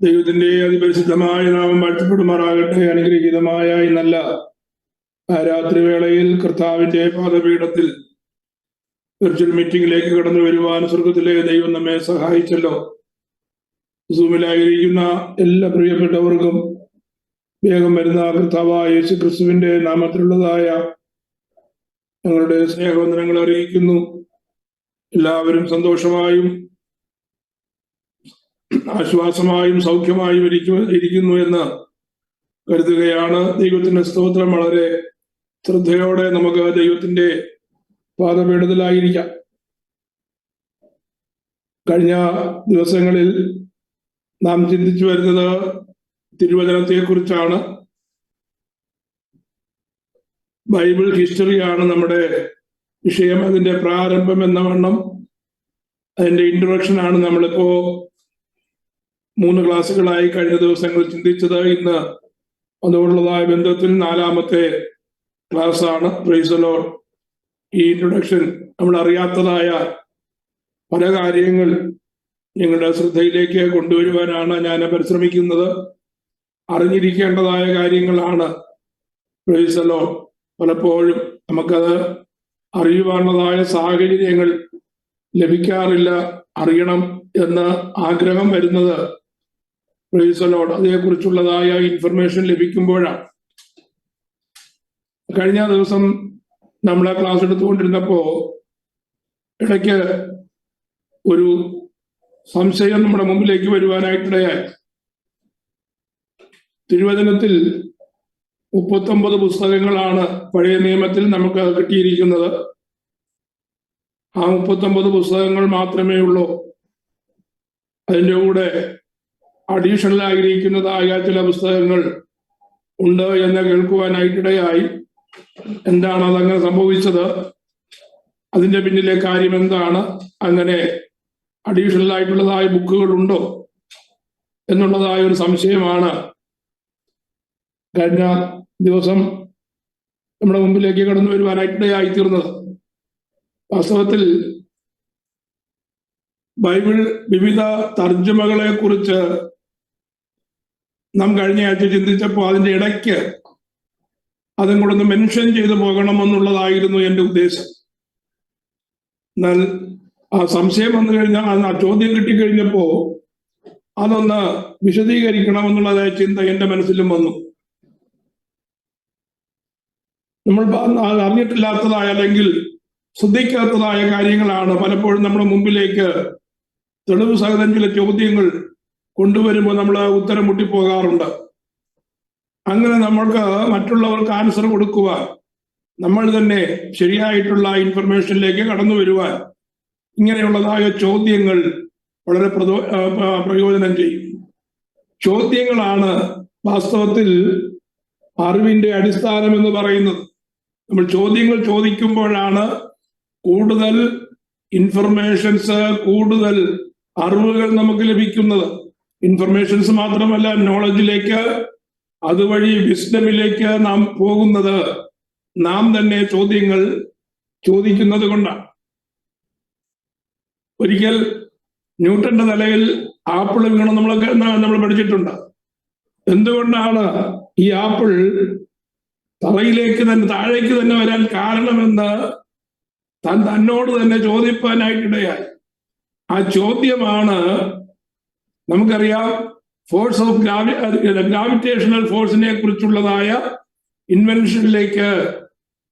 ദൈവത്തിന്റെ അതിപരിശുദ്ധമായ നാമം വാഴ്ത്തപ്പെടുമാറാകട്ടെ. അനുഗ്രഹീതമായ ഈ നല്ല രാത്രിവേളയിൽ കർത്താവിന്റെ പാദപീഠത്തിൽ വെർച്വൽ മീറ്റിംഗിലേക്ക് കടന്നു വരുവാൻ സ്വർഗത്തിലെ ദൈവം നമ്മെ സഹായിച്ചല്ലോ. സൂമിലായിരിക്കുന്ന എല്ലാ പ്രിയപ്പെട്ടവർക്കും വേഗം വരുന്ന കർത്താവായ യേശു ക്രിസ്തുവിന്റെ നാമത്തിലുള്ളതായ ഞങ്ങളുടെ സ്നേഹവന്ദനങ്ങൾ അറിയിക്കുന്നു. എല്ലാവരും സന്തോഷമായും ആശ്വാസമായും സൗഖ്യമായും ഇരിക്കുന്നു എന്ന് കരുതുകയാണ്. ദൈവത്തിന്റെ സ്തോത്രം. വളരെ ശ്രദ്ധയോടെ നമുക്ക് ദൈവത്തിന്റെ പാദപീഠത്തിലായിരിക്കാം. കഴിഞ്ഞ ദിവസങ്ങളിൽ നാം ചിന്തിച്ചു വരുന്നത് തിരുവചനത്തെ കുറിച്ചാണ്. ബൈബിൾ ഹിസ്റ്ററിയാണ് നമ്മുടെ വിഷയം. അതിന്റെ പ്രാരംഭം എന്ന വണ്ണം അതിന്റെ ഇൻട്രൊഡക്ഷനാണ് നമ്മളിപ്പോ 3 ക്ലാസ്സുകളായി കഴിഞ്ഞ ദിവസങ്ങൾ ചിന്തിച്ചത്. ഇന്ന് അതോടുള്ളതായ ബന്ധത്തിൽ 4ാമത്തെ ക്ലാസ് ആണ്. Price the Lord. ഈ ഇൻട്രൊഡക്ഷൻ നമ്മൾ അറിയാത്തതായ പല കാര്യങ്ങൾ നിങ്ങളുടെ ശ്രദ്ധയിലേക്ക് കൊണ്ടുവരുവാനാണ് ഞാൻ പരിശ്രമിക്കുന്നത്. അറിഞ്ഞിരിക്കേണ്ടതായ കാര്യങ്ങളാണ്. Price the Lord. പലപ്പോഴും നമുക്കത് അറിയുവാനുള്ളതായ സാഹചര്യങ്ങൾ ലഭിക്കാറില്ല. അറിയണം എന്ന് ആഗ്രഹം വരുന്നത് പ്രൈസ് ദി ലോർഡ് അതേക്കുറിച്ചുള്ളതായ ഇൻഫർമേഷൻ ലഭിക്കുമ്പോഴാണ്. കഴിഞ്ഞ ദിവസം നമ്മളെ ക്ലാസ് എടുത്തുകൊണ്ടിരുന്നപ്പോ ഇടയ്ക്ക് ഒരു സംശയം നമ്മുടെ മുമ്പിലേക്ക് വരുവാനായിട്ടിടയായി. തിരുവചനത്തിൽ 39 പുസ്തകങ്ങളാണ് പഴയ നിയമത്തിൽ നമുക്ക് കിട്ടിയിരിക്കുന്നത്. ആ 39 പുസ്തകങ്ങൾ മാത്രമേ ഉള്ളൂ. അതിൻ്റെ കൂടെ അഡീഷണൽ ആയിരിക്കുന്നതായ ചില പുസ്തകങ്ങൾ ഉണ്ട് എന്ന് കേൾക്കുവാനായിട്ടിടയായി. എന്താണ് അതങ്ങനെ സംഭവിച്ചത്? അതിന്റെ പിന്നിലെ കാര്യം എന്താണ്? അങ്ങനെ അഡീഷണൽ ആയിട്ടുള്ളതായ ബുക്കുകൾ ഉണ്ടോ എന്നുള്ളതായ ഒരു സംശയമാണ് കഴിഞ്ഞ ദിവസം നമ്മുടെ മുമ്പിലേക്ക് കടന്നു വരുവാനായിട്ടിടയായി തീർന്നത്. വാസ്തവത്തിൽ ബൈബിൾ വിവിധ തർജ്ജമകളെ കുറിച്ച് നാം കഴിഞ്ഞ ആഴ്ച ചിന്തിച്ചപ്പോൾ അതിന്റെ ഇടയ്ക്ക് അതും കൂടെ ഒന്ന് മെൻഷൻ ചെയ്തു പോകണമെന്നുള്ളതായിരുന്നു എൻ്റെ ഉദ്ദേശം. എന്നാൽ ആ സംശയം വന്നു കഴിഞ്ഞാൽ, ആ ചോദ്യം കിട്ടിക്കഴിഞ്ഞപ്പോ അതൊന്ന് വിശദീകരിക്കണമെന്നുള്ളതായ ചിന്ത എൻ്റെ മനസ്സിലും വന്നു. നമ്മൾ അറിഞ്ഞിട്ടില്ലാത്തതായ അല്ലെങ്കിൽ ശ്രദ്ധിക്കാത്തതായ കാര്യങ്ങളാണ് പലപ്പോഴും നമ്മുടെ മുമ്പിലേക്ക് തെളിവ് സഹിതം ചില ചോദ്യങ്ങൾ കൊണ്ടുവരുമ്പോൾ നമ്മൾ ഉത്തരം മുട്ടിപ്പോകാറുണ്ട്. അങ്ങനെ നമ്മൾക്ക് മറ്റുള്ളവർക്ക് ആൻസർ കൊടുക്കുവാൻ, നമ്മൾ തന്നെ ശരിയായിട്ടുള്ള ഇൻഫർമേഷനിലേക്ക് കടന്നു വരുവാൻ ഇങ്ങനെയുള്ളതായ ചോദ്യങ്ങൾ വളരെ പ്രയോജനം ചെയ്യും. ചോദ്യങ്ങളാണ് വാസ്തവത്തിൽ അറിവിന്റെ അടിസ്ഥാനം എന്ന് പറയുന്നത്. നമ്മൾ ചോദ്യങ്ങൾ ചോദിക്കുമ്പോഴാണ് കൂടുതൽ ഇൻഫർമേഷൻസ്, കൂടുതൽ അറിവുകൾ നമുക്ക് ലഭിക്കുന്നത്. ഇൻഫർമേഷൻസ് മാത്രമല്ല, നോളജിലേക്ക്, അതുവഴി വിസ്ഡമിലേക്ക് നാം പോകുന്നത് നാം തന്നെ ചോദ്യങ്ങൾ ചോദിക്കുന്നത് കൊണ്ടാണ്. ഒരിക്കൽ ന്യൂട്ടന്റെ തലയിൽ ആപ്പിൾ വീണം നമ്മൾ പഠിച്ചിട്ടുണ്ട്. എന്തുകൊണ്ടാണ് ഈ ആപ്പിൾ തലയിലേക്ക് തന്നെ, താഴേക്ക് തന്നെ വരാൻ കാരണമെന്ന് തന്നോട് തന്നെ ചോദിപ്പാനായിട്ടിടയായി. ആ ചോദ്യമാണ്, നമുക്കറിയാം, ഫോഴ്സ് ഓഫ് ഗ്രാവിറ്റേഷണൽ ഫോഴ്സിനെ കുറിച്ചുള്ളതായ ഇൻവെൻഷനിലേക്ക്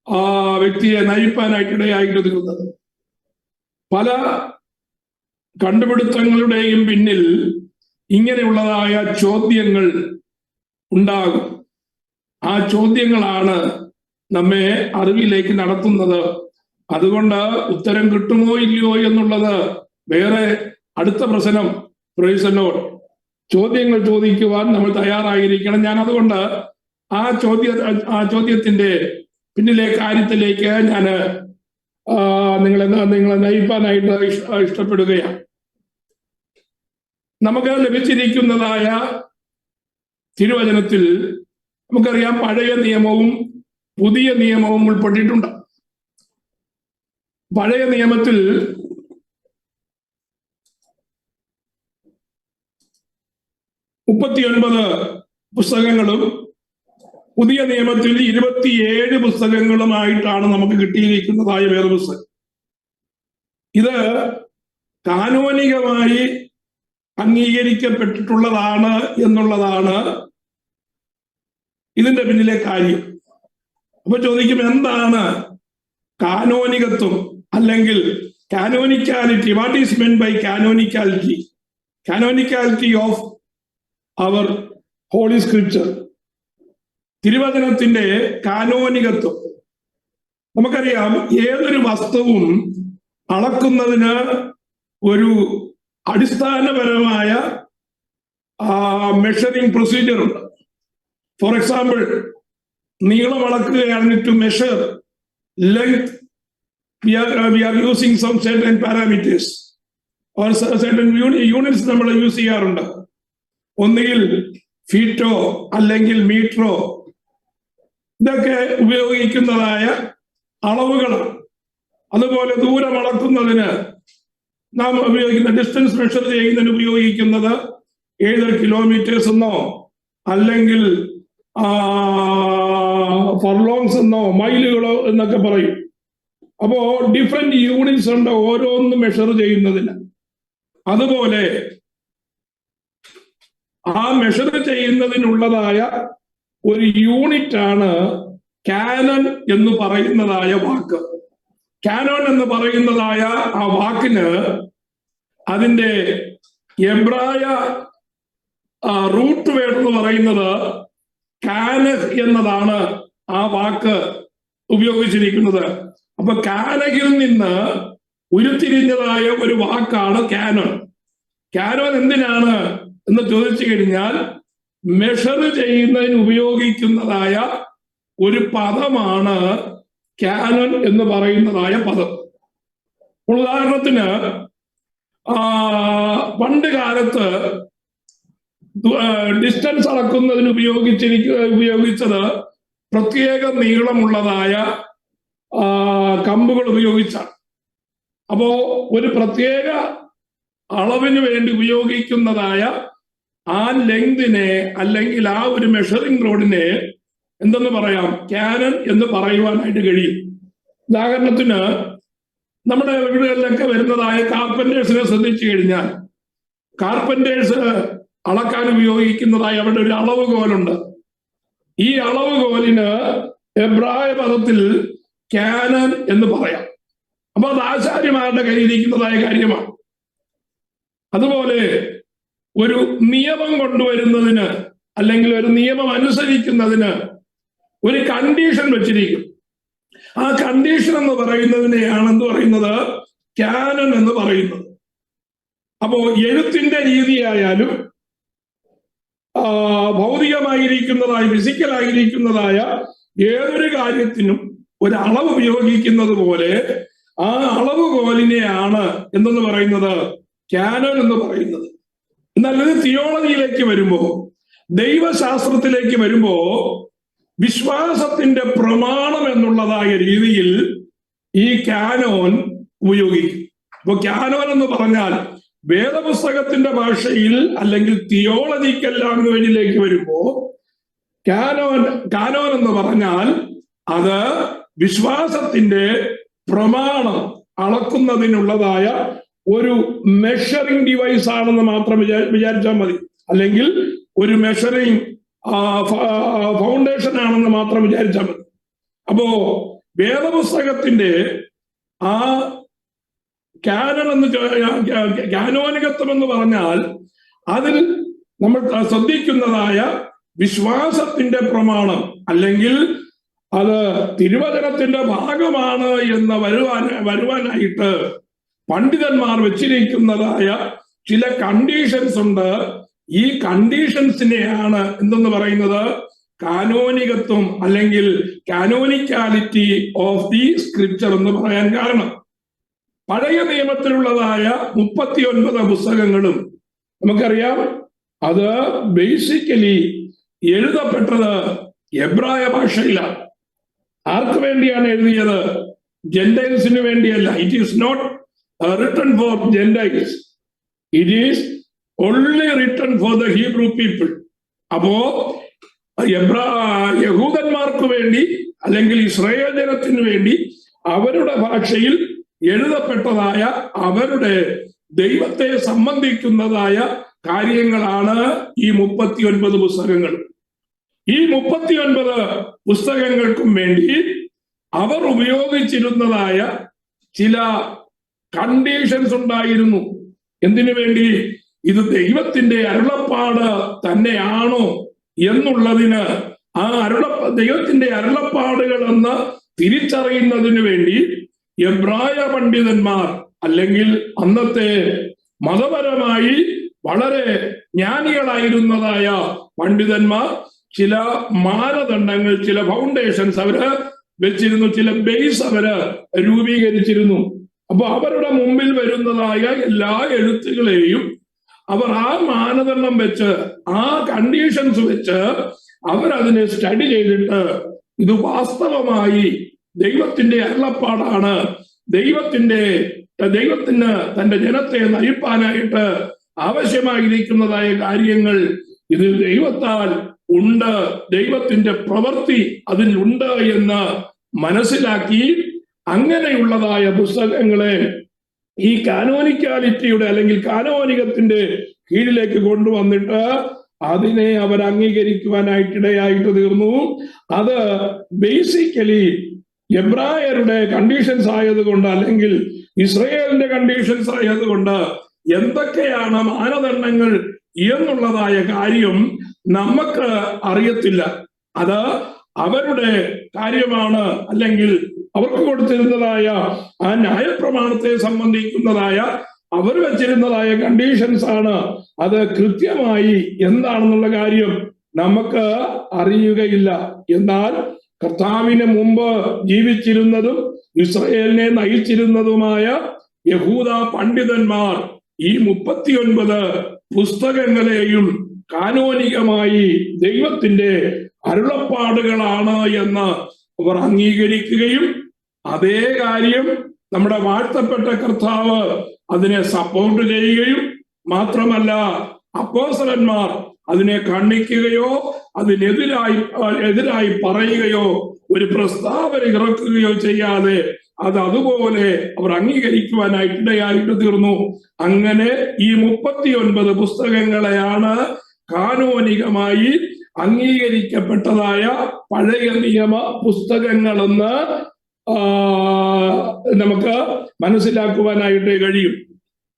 ആ വ്യക്തിയെ നയിപ്പാനായിട്ടിടയായിട്ട് തീർന്നത്. പല കണ്ടുപിടുത്തങ്ങളുടെയും പിന്നിൽ ഇങ്ങനെയുള്ളതായ ചോദ്യങ്ങൾ ഉണ്ടാകും. ആ ചോദ്യങ്ങളാണ് നമ്മെ അറിവിലേക്ക് നടത്തുന്നത്. അതുകൊണ്ട് ഉത്തരം കിട്ടുമോ ഇല്ലയോ എന്നുള്ളത് വേറെ അടുത്ത പ്രശ്നം. Price the Lord. ചോദ്യങ്ങൾ ചോദിക്കുവാൻ നമ്മൾ തയ്യാറായിരിക്കണം. ഞാൻ അതുകൊണ്ട് ആ ചോദ്യത്തിന്റെ പിന്നിലെ കാര്യത്തിലേക്ക് ഞാൻ നിങ്ങളെ നയിപ്പാനായിട്ട് ഇഷ്ടപ്പെടുകയാണ്. നമുക്ക് ലഭിച്ചിരിക്കുന്നതായ തിരുവചനത്തിൽ നമുക്കറിയാം, പഴയ നിയമവും പുതിയ നിയമവും ഉൾപ്പെട്ടിട്ടുണ്ട്. പഴയ നിയമത്തിൽ 39 പുസ്തകങ്ങളും പുതിയ നിയമത്തിൽ 27 പുസ്തകങ്ങളുമായിട്ടാണ് നമുക്ക് കിട്ടിയിരിക്കുന്നതായ വേദപുസ്തകം. ഇത് കാനോനികമായി അംഗീകരിക്കപ്പെട്ടിട്ടുള്ളതാണ് എന്നുള്ളതാണ് ഇതിന്റെ പിന്നിലെ കാര്യം. അപ്പൊ ചോദിക്കും, എന്താണ് കാനോനികത്വം അല്ലെങ്കിൽ canonicality? What is meant by canonicality? Canonicality of our holy scripture, തിരുവചനത്തിന്റെ കാനോനികത്വം. നമുക്കറിയാം, ഏതൊരു വസ്തുവും അളക്കുന്നതിന് ഒരു അടിസ്ഥാനപരമായ മെഷറിംഗ് പ്രൊസീജിയർ ഉണ്ട്. ഫോർ എക്സാമ്പിൾ, നീളം അളക്കുകയാണ് to measure length, we are using some certain parameters or certain units നമ്മൾ യൂസ് ചെയ്യാറുണ്ട്. ഒന്നുകിൽ ഫീറ്റോ അല്ലെങ്കിൽ മീറ്ററോ, ഇതൊക്കെ ഉപയോഗിക്കുന്നതായ അളവുകളാണ്. അതുപോലെ ദൂരം അളക്കുന്നതിന് നാം ഉപയോഗിക്കുന്ന ഡിസ്റ്റൻസ് മെഷർ ചെയ്യുന്നതിന് ഉപയോഗിക്കുന്നത് ഏതൊരു കിലോമീറ്റേഴ്സ് എന്നോ അല്ലെങ്കിൽ ഫർലോങ്സ് എന്നോ മൈലുകളോ എന്നൊക്കെ പറയും. അപ്പോ ഡിഫറെന്റ് യൂണിറ്റ്സ് ഉണ്ട് ഓരോന്ന് മെഷർ ചെയ്യുന്നതിന്. അതുപോലെ ആ മെഷർ ചെയ്യുന്നതിനുള്ളതായ ഒരു യൂണിറ്റ് ആണ് കാനൺ എന്ന് പറയുന്നതായ വാക്ക്. കാനോൻ എന്ന് പറയുന്നതായ ആ വാക്കിന് അതിന്റെ എബ്രായ റൂട്ട് വേർഡ് എന്ന് പറയുന്നത് കാനഹ് എന്നതാണ് ആ വാക്ക് ഉപയോഗിച്ചിരിക്കുന്നത്. അപ്പൊ കാനഹിൽ നിന്ന് ഉരുത്തിരിഞ്ഞതായ ഒരു വാക്കാണ് കാനോൻ. കാനോൻ എന്തിനാണ് എന്ന് ചോദിച്ചു കഴിഞ്ഞാൽ, മെഷർ ചെയ്യുന്നതിന് ഉപയോഗിക്കുന്നതായ ഒരു പദമാണ് കാനോൻ എന്ന് പറയുന്നതായ പദം. ഉദാഹരണത്തിന്, പണ്ട് കാലത്ത് ഡിസ്റ്റൻസ് അളക്കുന്നതിന് ഉപയോഗിച്ചത് പ്രത്യേക നീളമുള്ളതായ കമ്പുകൾ ഉപയോഗിച്ചാണ്. അപ്പോ ഒരു പ്രത്യേക അളവിന് വേണ്ടി ഉപയോഗിക്കുന്നതായ ആ ലെങ്തിനെ അല്ലെങ്കിൽ ആ ഒരു മെഷറിംഗ് റോഡിനെ എന്തെന്ന് പറയാം? കാനൺ എന്ന് പറയുവാനായിട്ട് കഴിയും. ഉദാഹരണത്തിന്, നമ്മുടെ വീടുകളിലൊക്കെ വരുന്നതായ കാർപ്പന്റേഴ്സിനെ ശ്രദ്ധിച്ചു കഴിഞ്ഞാൽ, കാർപ്പന്റേഴ്സ് അളക്കാൻ ഉപയോഗിക്കുന്നതായ അവരുടെ ഒരു അളവുകോലുണ്ട്. ഈ അളവുകോലിന് എബ്രായ പദത്തിൽ കാനൺ എന്ന് പറയാം. അപ്പൊ അത് ആചാര്യമാരുടെ കയ്യിലിരിക്കുന്നതായ കാര്യമാണ്. അതുപോലെ ഒരു നിയമം കൊണ്ടുവരുന്നതിന് അല്ലെങ്കിൽ ഒരു നിയമം അനുസരിക്കുന്നതിന് ഒരു കണ്ടീഷൻ വെച്ചിരിക്കും. ആ കണ്ടീഷൻ എന്ന് പറയുന്നതിനെയാണ് എന്ത് പറയുന്നത്? കാനൺ എന്ന് പറയുന്നത്. അപ്പോ എഴുത്തിന്റെ രീതിയായാലും ഭൗതികമായിരിക്കുന്നതായ ഫിസിക്കലായിരിക്കുന്നതായ ഏതൊരു കാര്യത്തിനും ഒരു അളവ് ഉപയോഗിക്കുന്നത് പോലെ ആ അളവുകോലിനെയാണ് എന്തെന്ന് പറയുന്നത്? കാനോൻ എന്ന് പറയുന്നത്. എന്നാൽ ഇത് തിയോളജിയിലേക്ക് വരുമ്പോ, ദൈവശാസ്ത്രത്തിലേക്ക് വരുമ്പോ, വിശ്വാസത്തിന്റെ പ്രമാണം എന്നുള്ളതായ രീതിയിൽ ഈ കാനോൻ ഉപയോഗിക്കും. അപ്പൊ കാനോൻ എന്ന് പറഞ്ഞാൽ വേദപുസ്തകത്തിന്റെ ഭാഷയിൽ അല്ലെങ്കിൽ തിയോളജിക്കൽ ലാംഗ്വേജിലേക്ക് വരുമ്പോ കാനോൻ എന്ന് പറഞ്ഞാൽ അത് വിശ്വാസത്തിന്റെ പ്രമാണം അളക്കുന്നതിനുള്ളതായ ഒരു മെഷറിംഗ് ഡിവൈസ് ആണെന്ന് മാത്രം വിചാരിച്ചാൽ മതി. അല്ലെങ്കിൽ ഒരു മെഷറിംഗ് ഫൗണ്ടേഷൻ ആണെന്ന് മാത്രം വിചാരിച്ചാൽ മതി. അപ്പോ വേദപുസ്തകത്തിന്റെ ആ കാനോനികത്വം എന്ന് പറഞ്ഞാൽ അതിൽ നമ്മൾ ശ്രദ്ധിക്കുന്നതായ വിശ്വാസത്തിന്റെ പ്രമാണം അല്ലെങ്കിൽ അത് തിരുവചനത്തിന്റെ ഭാഗമാണ് എന്ന് വരുവാനായിട്ട് പണ്ഡിതന്മാർ വെച്ചിരിക്കുന്നതായ ചില കണ്ടീഷൻസ് ഉണ്ട്. ഈ കണ്ടീഷൻസിനെയാണ് എന്തെന്ന് പറയുന്നത്? കാനോനികത്വം അല്ലെങ്കിൽ കാനോനിക്കാലിറ്റി ഓഫ് ദി സ്ക്രിപ്ചർ എന്ന് പറയാൻ കാരണം, പഴയ നിയമത്തിലുള്ളതായ 39 പുസ്തകങ്ങളും നമുക്കറിയാം അത് ബേസിക്കലി എഴുതപ്പെട്ടത് എബ്രായ ഭാഷയിലാണ്. ആർക്ക് വേണ്ടിയാണ് എഴുതിയത്? ജെന്റൈൽസിന് വേണ്ടിയല്ല. It is not written for Gentiles, it is only written for the Hebrew people. അപ്പോ യഹൂദന്മാർക്ക് വേണ്ടി അല്ലെങ്കിൽ ഇസ്രായേൽ ജനത്തിന് വേണ്ടി അവരുടെ ഭാഷയിൽ എഴുതപ്പെട്ടതായ അവരുടെ ദൈവത്തെ സംബന്ധിക്കുന്നതായ കാര്യങ്ങളാണ് ഈ 39 പുസ്തകങ്ങൾ. ഈ 39 പുസ്തകങ്ങൾക്കും വേണ്ടി അവർ ഉപയോഗിച്ചിരുന്നതായ ചില കണ്ടീഷൻസ് ഉണ്ടായിരുന്നു. എന്തിനു വേണ്ടി? ഇത് ദൈവത്തിന്റെ അരുളപ്പാട് തന്നെയാണോ എന്നുള്ളതിന്, ആ ദൈവത്തിന്റെ അരുളപ്പാടുകൾ എന്ന് തിരിച്ചറിയുന്നതിന് വേണ്ടി എബ്രായ പണ്ഡിതന്മാർ അല്ലെങ്കിൽ അന്നത്തെ മതപരമായി വളരെ ജ്ഞാനികളായിരുന്നതായ പണ്ഡിതന്മാർ ചില മാനദണ്ഡങ്ങൾ, ചില ഫൗണ്ടേഷൻസ് അവര് വെച്ചിരുന്നു, ചില ബേസ് അവര് രൂപീകരിച്ചിരുന്നു. അപ്പൊ അവരുടെ മുമ്പിൽ വരുന്നതായ എല്ലാ എഴുത്തുകളെയും അവർ ആ മാനദണ്ഡം വെച്ച്, ആ കണ്ടീഷൻസ് വെച്ച് അവരതിനെ സ്റ്റഡി ചെയ്തിട്ട് ഇത് വാസ്തവമായി ദൈവത്തിന്റെ അരുളപ്പാടാണ്, ദൈവത്തിന് തന്റെ ജനത്തെ നയിപ്പാനായിട്ട് ആവശ്യമായിരിക്കുന്നതായ കാര്യങ്ങൾ ഇതിൽ ദൈവത്താൽ ഉണ്ട്, ദൈവത്തിന്റെ പ്രവൃത്തി അതിൽ ഉണ്ട് എന്ന് മനസ്സിലാക്കി അങ്ങനെയുള്ളതായ പുസ്തകങ്ങളെ ഈ കാനോനിക്കാലിറ്റിയുടെ അല്ലെങ്കിൽ കാനോനികത്തിന്റെ കീഴിലേക്ക് കൊണ്ടുവന്നിട്ട് അതിനെ അവർ അംഗീകരിക്കുവാനായിട്ടിടയായിട്ട് തീർന്നു. അത് ബേസിക്കലി എബ്രായരുടെ കണ്ടീഷൻസ് ആയതുകൊണ്ട് അല്ലെങ്കിൽ ഇസ്രായേലിന്റെ കണ്ടീഷൻസ് ആയതുകൊണ്ട് എന്തൊക്കെയാണ് മാനദണ്ഡങ്ങൾ എന്നുള്ളതായ കാര്യം നമുക്ക് അറിയത്തില്ല. അത് അവരുടെ കാര്യമാണ്, അല്ലെങ്കിൽ അവർക്ക് കൊടുത്തിരുന്നതായ ആ ന്യായപ്രമാണത്തെ സംബന്ധിക്കുന്നതായ അവർ വെച്ചിരുന്നതായ കണ്ടീഷൻസ് ആണ്. അത് കൃത്യമായി എന്താണെന്നുള്ള കാര്യം നമുക്ക് അറിയുകയില്ല. എന്നാൽ കർത്താവിന് മുമ്പ് ജീവിച്ചിരുന്നതും ഇസ്രായേലിനെ നയിച്ചിരുന്നതുമായ യഹൂദ പണ്ഡിതന്മാർ ഈ 39 പുസ്തകങ്ങളെയും കാനോനികമായി ദൈവത്തിന്റെ അരുളപ്പാടുകളാണ് എന്ന് അവർ അംഗീകരിക്കുകയും അതേ കാര്യം നമ്മുടെ വാഴ്ത്തപ്പെട്ട കർത്താവ് അതിനെ സപ്പോർട്ട് ചെയ്യുകയും മാത്രമല്ല അപ്പോസ്തലന്മാർ അതിനെ ഖണ്ഡിക്കുകയോ അതിനെതിരായി പറയുകയോ ഒരു പ്രസ്താവന ഇറക്കുകയോ ചെയ്യാതെ അത് അതുപോലെ അവർ അംഗീകരിക്കുവാനായിട്ടിടയായിട്ട് തീർന്നു. അങ്ങനെ ഈ 39 പുസ്തകങ്ങളെയാണ് കാനോനികമായി അംഗീകരിക്കപ്പെട്ടതായ പഴയ നിയമ പുസ്തകങ്ങളെന്ന് നമുക്ക് മനസ്സിലാക്കുവാനായിട്ട് കഴിയും.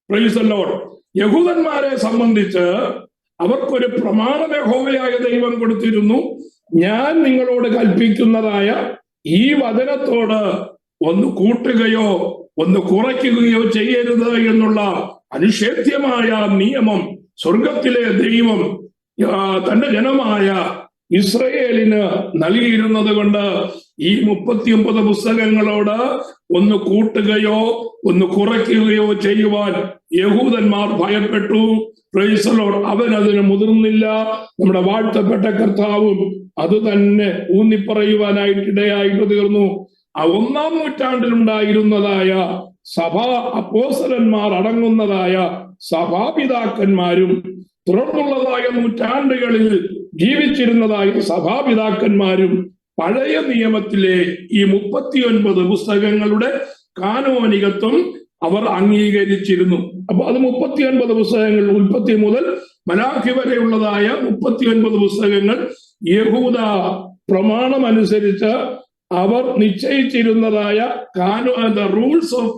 Praise the lord. യഹൂദന്മാരെ സംബന്ധിച്ച് അവർക്കൊരു പ്രമാണം യഹോവയായ ദൈവം കൊടുത്തിരുന്നു. ഞാൻ നിങ്ങളോട് കൽപ്പിക്കുന്നതായ ഈ വചനത്തോട് ഒന്ന് കൂട്ടുകയോ ഒന്ന് കുറയ്ക്കുകയോ ചെയ്യരുത് എന്നുള്ള അനിഷേധ്യമായ നിയമം സ്വർഗത്തിലെ ദൈവം തന്റെ ജനമായ ഇസ്രായേലിന് നൽകിയിരുന്നത് കൊണ്ട് ഈ 39 പുസ്തകങ്ങളോട് ഒന്ന് കൂട്ടുകയോ ഒന്ന് കുറയ്ക്കുകയോ ചെയ്യുവാൻ യഹൂദന്മാർ ഭയപ്പെട്ടു. Praise the lord. അവനതിന് മുതിർന്നില്ല. നമ്മുടെ വാഴ്ത്തപ്പെട്ട കർത്താവും അത് തന്നെ ഊന്നിപ്പറയുവാനായിട്ടിടയായിട്ട് തീർന്നു. ആ 1-ാം നൂറ്റാണ്ടിലുണ്ടായിരുന്നതായ സഭാ അപ്പോസ്തലന്മാർ അടങ്ങുന്നതായ സഭാപിതാക്കന്മാരും തുടർന്നുള്ളതായ നൂറ്റാണ്ടുകളിൽ ജീവിച്ചിരുന്നതായ സഭാപിതാക്കന്മാരും പഴയ നിയമത്തിലെ ഈ 39 പുസ്തകങ്ങളുടെ കാനോനികത്വം അവർ അംഗീകരിച്ചിരുന്നു. അപ്പൊ അത് 39 പുസ്തകങ്ങൾ, ഉൽപ്പത്തി മുതൽ മലാഖി വരെയുള്ളതായ 39 പുസ്തകങ്ങൾ യഹൂദ പ്രമാണം അനുസരിച്ച് അവർ നിശ്ചയിച്ചിരുന്നതായ റൂൾസ് ഓഫ്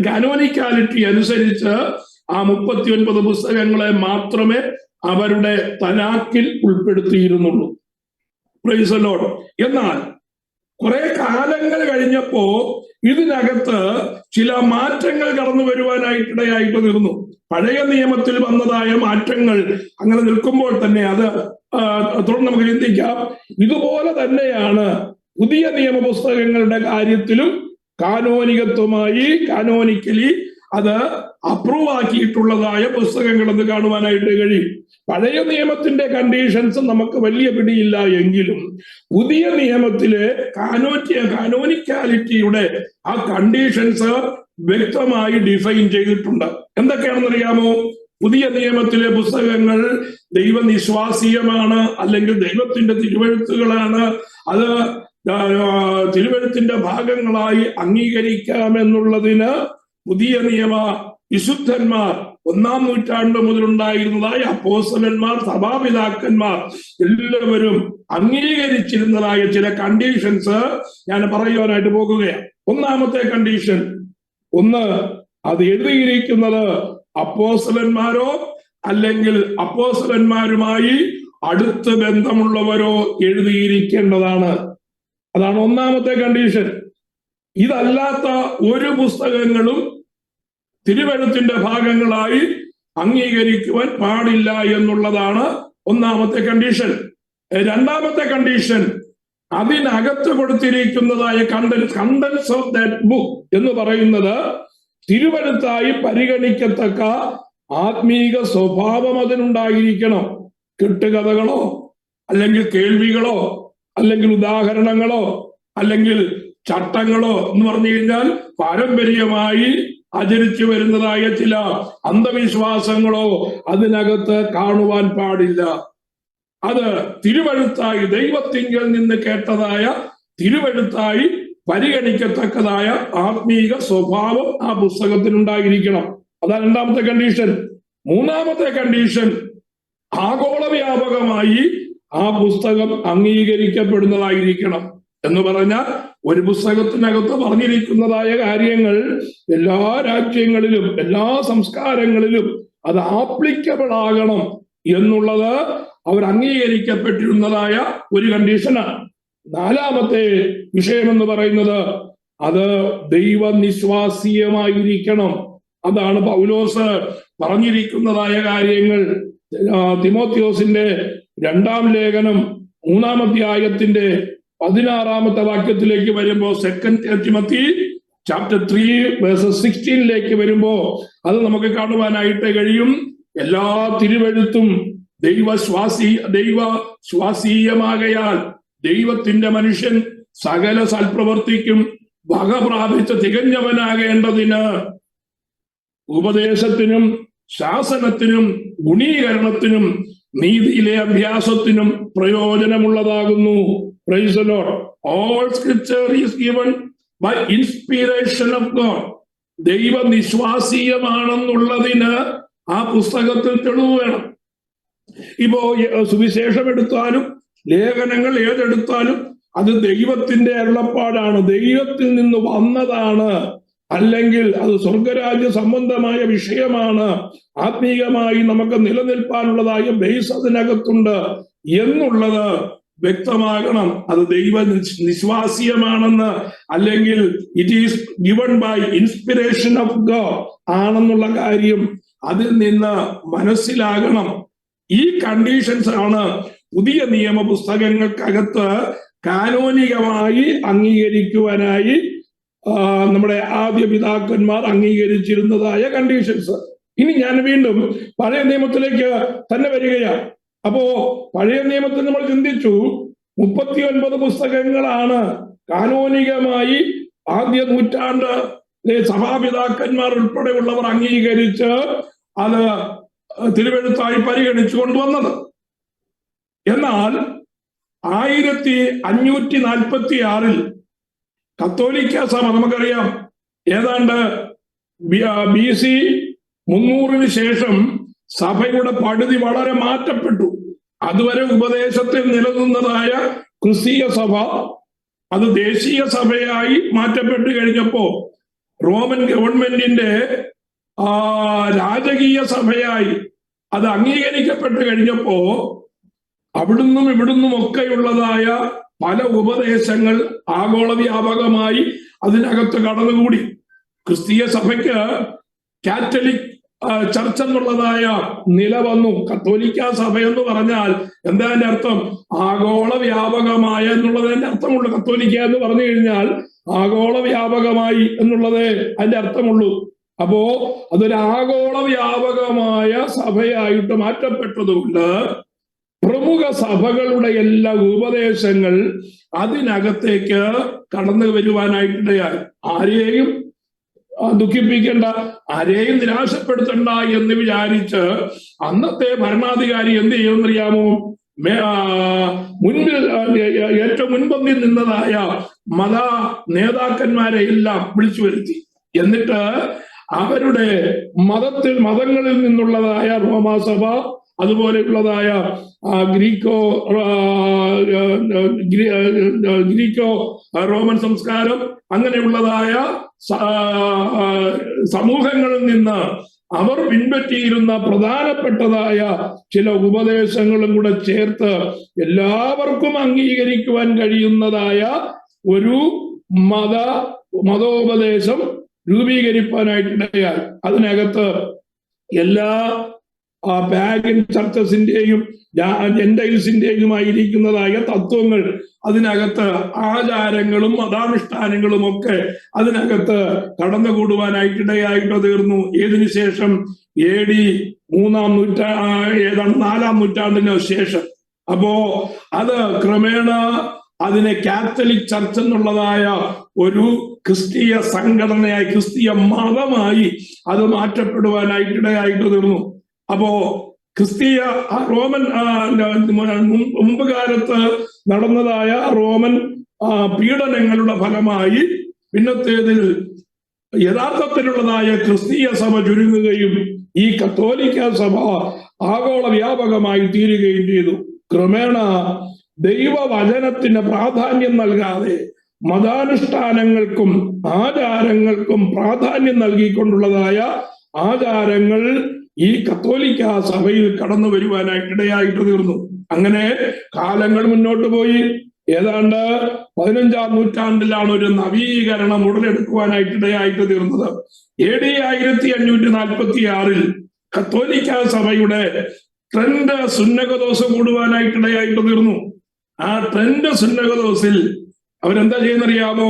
കാനോനിക്കാലിറ്റി അനുസരിച്ച് ആ 39 പുസ്തകങ്ങളെ മാത്രമേ അവരുടെ തനാക്കിൽ ഉൾപ്പെടുത്തിയിരുന്നുള്ളൂ. Praise the lord. എന്നാൽ കുറെ കാലങ്ങൾ കഴിഞ്ഞപ്പോ ഇതിനകത്ത് ചില മാറ്റങ്ങൾ കടന്നു വരുവാനായിട്ടിടയായിട്ട് തീർന്നു. പഴയ നിയമത്തിൽ വന്നതായ മാറ്റങ്ങൾ അങ്ങനെ നിൽക്കുമ്പോൾ തന്നെ അത് തുടർന്ന് നമുക്ക് ചിന്തിക്കാം. ഇതുപോലെ തന്നെയാണ് പുതിയ നിയമ പുസ്തകങ്ങളുടെ കാര്യത്തിലും കാനോനിക്കലി അത് അപ്രൂവ് ആക്കിയിട്ടുള്ളതായ പുസ്തകങ്ങൾ എന്ന് കാണുവാനായിട്ട് കഴിയും. പഴയ നിയമത്തിന്റെ കണ്ടീഷൻസ് നമുക്ക് വലിയ പിടിയില്ല എങ്കിലും പുതിയ നിയമത്തിലെ കാനോനിക്കാലിറ്റിയുടെ ആ കണ്ടീഷൻസ് വ്യക്തമായി ഡിഫൈൻ ചെയ്തിട്ടുണ്ട്. എന്തൊക്കെയാണെന്ന് അറിയാമോ? പുതിയ നിയമത്തിലെ പുസ്തകങ്ങൾ ദൈവനിശ്വാസീയമാണ്, അല്ലെങ്കിൽ ദൈവത്തിന്റെ തിരുവെഴുത്തുകളാണ്, അത് തിരുവെഴുത്തിന്റെ ഭാഗങ്ങളായി അംഗീകരിക്കാമെന്നുള്ളതിന് പുതിയ നിയമ വിശുദ്ധന്മാർ, 1-ാം നൂറ്റാണ്ട് മുതലുണ്ടായിരുന്നതായ അപ്പോസ്തലന്മാർ, സഭാപിതാക്കന്മാർ എല്ലാവരും അംഗീകരിച്ചിരുന്നതായ ചില കണ്ടീഷൻസ് ഞാൻ പറയുവാനായിട്ട് പോകുകയാണ്. ഒന്നാമത്തെ കണ്ടീഷൻ, ഒന്ന്, അത് എഴുതിയിരിക്കുന്നത് അപ്പോസ്തലന്മാരോ അല്ലെങ്കിൽ അപ്പോസ്തലന്മാരുമായി അടുത്ത ബന്ധമുള്ളവരോ എഴുതിയിരിക്കേണ്ടതാണ്. അതാണ് ഒന്നാമത്തെ കണ്ടീഷൻ. ഇതല്ലാത്ത ഒരു പുസ്തകങ്ങളും തിരുവെഴുത്തിന്റെ ഭാഗങ്ങളായി അംഗീകരിക്കുവാൻ പാടില്ല എന്നുള്ളതാണ് ഒന്നാമത്തെ കണ്ടീഷൻ. രണ്ടാമത്തെ കണ്ടീഷൻ, അതിനകത്ത് കൊടുത്തിരിക്കുന്നതായ കണ്ടൻസ് ഓഫ് ദാറ്റ് ബുക്ക് എന്ന് പറയുന്നത് തിരുവെഴുത്തായി പരിഗണിക്കത്തക്ക ആത്മീക സ്വഭാവം അതിനുണ്ടായിരിക്കണം. കെട്ടുകഥകളോ അല്ലെങ്കിൽ കേൾവികളോ അല്ലെങ്കിൽ ഉദാഹരണങ്ങളോ അല്ലെങ്കിൽ ചട്ടങ്ങളോ എന്ന് പറഞ്ഞു കഴിഞ്ഞാൽ പാരമ്പര്യമായി ആചരിച്ചു വരുന്നതായ ചില അന്ധവിശ്വാസങ്ങളോ അതിനകത്ത് കാണുവാൻ പാടില്ല. അത് തിരുവെഴുത്തായി, ദൈവത്തിങ്കൽ നിന്ന് കേട്ടതായ തിരുവെഴുത്തായി പരിഗണിക്കത്തക്കതായ ആത്മീക സ്വഭാവം ആ പുസ്തകത്തിനുണ്ടായിരിക്കണം. അതാണ് രണ്ടാമത്തെ കണ്ടീഷൻ. മൂന്നാമത്തെ കണ്ടീഷൻ, ആഗോള വ്യാപകമായി ആ പുസ്തകം അംഗീകരിക്കപ്പെടുന്നതായിരിക്കണം. എന്ന് പറഞ്ഞാൽ ഒരു പുസ്തകത്തിനകത്ത് പറഞ്ഞിരിക്കുന്നതായ കാര്യങ്ങൾ എല്ലാ രാജ്യങ്ങളിലും എല്ലാ സംസ്കാരങ്ങളിലും അത് ആപ്ലിക്കബിൾ ആകണം എന്നുള്ളത് അവർ അംഗീകരിക്കപ്പെട്ടിരുന്നതായ ഒരു കണ്ടീഷനാണ്. നാലാമത്തെ വിഷയം എന്ന് പറയുന്നത് അത് ദൈവനിശ്വാസീയമായിരിക്കണം. അതാണ് പൗലോസ് പറഞ്ഞിരിക്കുന്നതായ കാര്യങ്ങൾ. തിമോത്തിയോസിന്റെ 2-ാം ലേഖനം 3-ാം അധ്യായത്തിന്റെ 16-ാമത്തെ വാക്യത്തിലേക്ക് വരുമ്പോ, 2 തിമോത്തി ചാപ്റ്റർ 3:16 വരുമ്പോ അത് നമുക്ക് കാണുവാനായിട്ട് കഴിയും. എല്ലാ തിരുവെഴുത്തും ദൈവശ്വാസീയമാകയാൽ ദൈവത്തിന്റെ മനുഷ്യൻ സകല സൽപ്രവർത്തിക്കും വക പ്രാപിച്ച് തികഞ്ഞവനാകേണ്ടതിന് ഉപദേശത്തിനും ശാസനത്തിനും ഗുണീകരണത്തിനും നീതിയിലെ അഭ്യാസത്തിനും പ്രയോജനമുള്ളതാകുന്നു. Praise the Lord. All scripture is given by inspiration of God. ദൈവനിശ്വാസീയമാണെന്നുള്ളതിന് ആ പുസ്തകത്തിൽ തെളിവ് വേണം. ഇപ്പോ സുവിശേഷം എടുത്താലും ലേഖനങ്ങൾ ഏതെടുത്താലും അത് ദൈവത്തിന്റെ അരുളപ്പാടാണ്, ദൈവത്തിൽ നിന്ന് വന്നതാണ്, അല്ലെങ്കിൽ അത് സ്വർഗരാജ്യ സംബന്ധമായ വിഷയമാണ്, ആത്മീയമായി നമുക്ക് നിലനിൽപ്പാനുള്ളതായ ബേസ് അതിനകത്തുണ്ട് എന്നുള്ളത് വ്യക്തമാകണം. അത് ദൈവ നിശ്വാസീയമാണെന്ന്, അല്ലെങ്കിൽ it is given by inspiration of God ആണെന്നുള്ള കാര്യം അതിൽ നിന്ന് മനസ്സിലാകണം. ഈ കണ്ടീഷൻസ് ആണ് പുതിയ നിയമ പുസ്തകങ്ങൾക്കകത്ത് കാനോനികമായി അംഗീകരിക്കുവാനായി നമ്മുടെ ആദ്യ പിതാക്കന്മാർ അംഗീകരിച്ചിരുന്നതായ കണ്ടീഷൻസ്. ഇനി ഞാൻ വീണ്ടും പഴയ നിയമത്തിലേക്ക് തന്നെ വരികയാണ്. അപ്പോ പഴയ നിയമത്തിൽ നമ്മൾ ചിന്തിച്ചു 39 പുസ്തകങ്ങളാണ് കാനോനികമായി ആദ്യ നൂറ്റാണ്ട് സഭാപിതാക്കന്മാർ ഉൾപ്പെടെയുള്ളവർ അംഗീകരിച്ച് അത് തിരുവെഴുത്തായി പരിഗണിച്ചു കൊണ്ടുവന്നത്. എന്നാൽ 1546 കത്തോലിക്ക സഭ, നമുക്കറിയാം ഏതാണ്ട് BC 300 ശേഷം സഭയുടെ പടുതി വളരെ മാറ്റപ്പെട്ടു. അതുവരെ ഉപദേശത്തിൽ നിലനിന്നതായ ക്രിസ്തീയ സഭ അത് ദേശീയ സഭയായി മാറ്റപ്പെട്ടു കഴിഞ്ഞപ്പോ റോമൻ ഗവൺമെന്റിന്റെ രാജകീയ സഭയായി അത് അംഗീകരിക്കപ്പെട്ടു കഴിഞ്ഞപ്പോ അവിടുന്നും ഇവിടുന്നും ഒക്കെയുള്ളതായ പല ഉപദേശങ്ങൾ ആഗോള വ്യാപകമായി അതിനകത്ത് കടന്നുകൂടി. ക്രിസ്തീയ സഭയ്ക്ക് കാത്തലിക് ചർച്ച് എന്നുള്ളതായ നില വന്നു. കത്തോലിക്ക സഭ എന്ന് പറഞ്ഞാൽ എന്താ അതിന്റെ അർത്ഥം? ആഗോള വ്യാപകമായ എന്നുള്ളത് അതിന്റെ അർത്ഥമുള്ളൂ. കത്തോലിക്ക എന്ന് പറഞ്ഞു കഴിഞ്ഞാൽ ആഗോള വ്യാപകമായി എന്നുള്ളതേ അതിന്റെ അർത്ഥമുള്ളൂ. അപ്പോ അതൊരു ആഗോള വ്യാപകമായ സഭയായിട്ട് മാറ്റപ്പെട്ടതുകൊണ്ട് പ്രമുഖ സഭകളുടെ എല്ലാ ഉപദേശങ്ങൾ അതിനകത്തേക്ക് കടന്നു വരുവാനായിട്ടിടയായി. ആരെയും ദുഃഖിപ്പിക്കേണ്ട, ആരെയും നിരാശപ്പെടുത്തണ്ട എന്ന് വിചാരിച്ച് അന്നത്തെ ഭരണാധികാരി എന്ത് ചെയ്യുമെന്നറിയാമോ? മുൻപിൽ ഏറ്റവും മുൻപന്തിൽ നിന്നതായ മത നേതാക്കന്മാരെ എല്ലാം വിളിച്ചു വരുത്തി. എന്നിട്ട് അവരുടെ മതങ്ങളിൽ നിന്നുള്ളതായ റോമാസഭ, അതുപോലെയുള്ളതായ ഗ്രീക്കോ റോമൻ സംസ്കാരം, അങ്ങനെയുള്ളതായ സമൂഹങ്ങളിൽ നിന്ന് അവർ പിൻപറ്റിയിരുന്ന പ്രധാനപ്പെട്ടതായ ചില ഉപദേശങ്ങളും കൂടെ ചേർത്ത് എല്ലാവർക്കും അംഗീകരിക്കുവാൻ കഴിയുന്നതായ ഒരു മതോപദേശം രൂപീകരിക്കാനായിട്ടിടയായി. അതിനകത്ത് എല്ലാ പാഗൻ ചർച്ചസിന്റെയും ജെന്റൈൽസിന്റെയുമായിരിക്കുന്നതായ തത്വങ്ങൾ, അതിനകത്ത് ആചാരങ്ങളും മതാനുഷ്ഠാനങ്ങളും ഒക്കെ അതിനകത്ത് കടന്നുകൂടുവാനായിട്ടിടയായിട്ട് തീർന്നു. ഏതിനു ശേഷം? AD 4ാം നൂറ്റാണ്ടിന് ശേഷം. അപ്പോ അത് ക്രമേണ അതിനെ കാത്തലിക് ചർച്ച് എന്നുള്ളതായ ഒരു ക്രിസ്തീയ സംഘടനയായി, ക്രിസ്തീയ മതമായി അത് മാറ്റപ്പെടുവാനായിട്ടിടയായിട്ട് തീർന്നു. അപ്പോ ക്രിസ്തീയ റോമൻ മുമ്പ് കാലത്ത് നടന്നതായ റോമൻ പീഡനങ്ങളുടെ ഫലമായി പിന്നത്തേതിൽ യഥാർത്ഥത്തിലുള്ളതായ ക്രിസ്തീയ സഭ ചുരുങ്ങുകയും ഈ കത്തോലിക്ക സഭ ആഗോള വ്യാപകമായി തീരുകയും ചെയ്തു. ക്രമേണ ദൈവവചനത്തിന് പ്രാധാന്യം നൽകാതെ മതാനുഷ്ഠാനങ്ങൾക്കും ആചാരങ്ങൾക്കും പ്രാധാന്യം നൽകിക്കൊണ്ടുള്ളതായ ആചാരങ്ങൾ ഈ കത്തോലിക്ക സഭയിൽ കടന്നു വരുവാനായിട്ടിടയായിട്ട് തീർന്നു. അങ്ങനെ കാലങ്ങൾ മുന്നോട്ട് പോയി. ഏതാണ്ട് 15ാം നൂറ്റാണ്ടിലാണ് ഒരു നവീകരണം ഉടലെടുക്കുവാനായിട്ടിടയായിട്ട് തീർന്നത്. AD 1546 കത്തോലിക്ക സഭയുടെ ട്രെൻഡ് സുന്നകദോസ് കൂടുവാനായിട്ടിടയായിട്ട് തീർന്നു. ആ ട്രെൻഡ് സുന്നകദോസിൽ അവരെന്താ ചെയ്യുന്നറിയാമോ?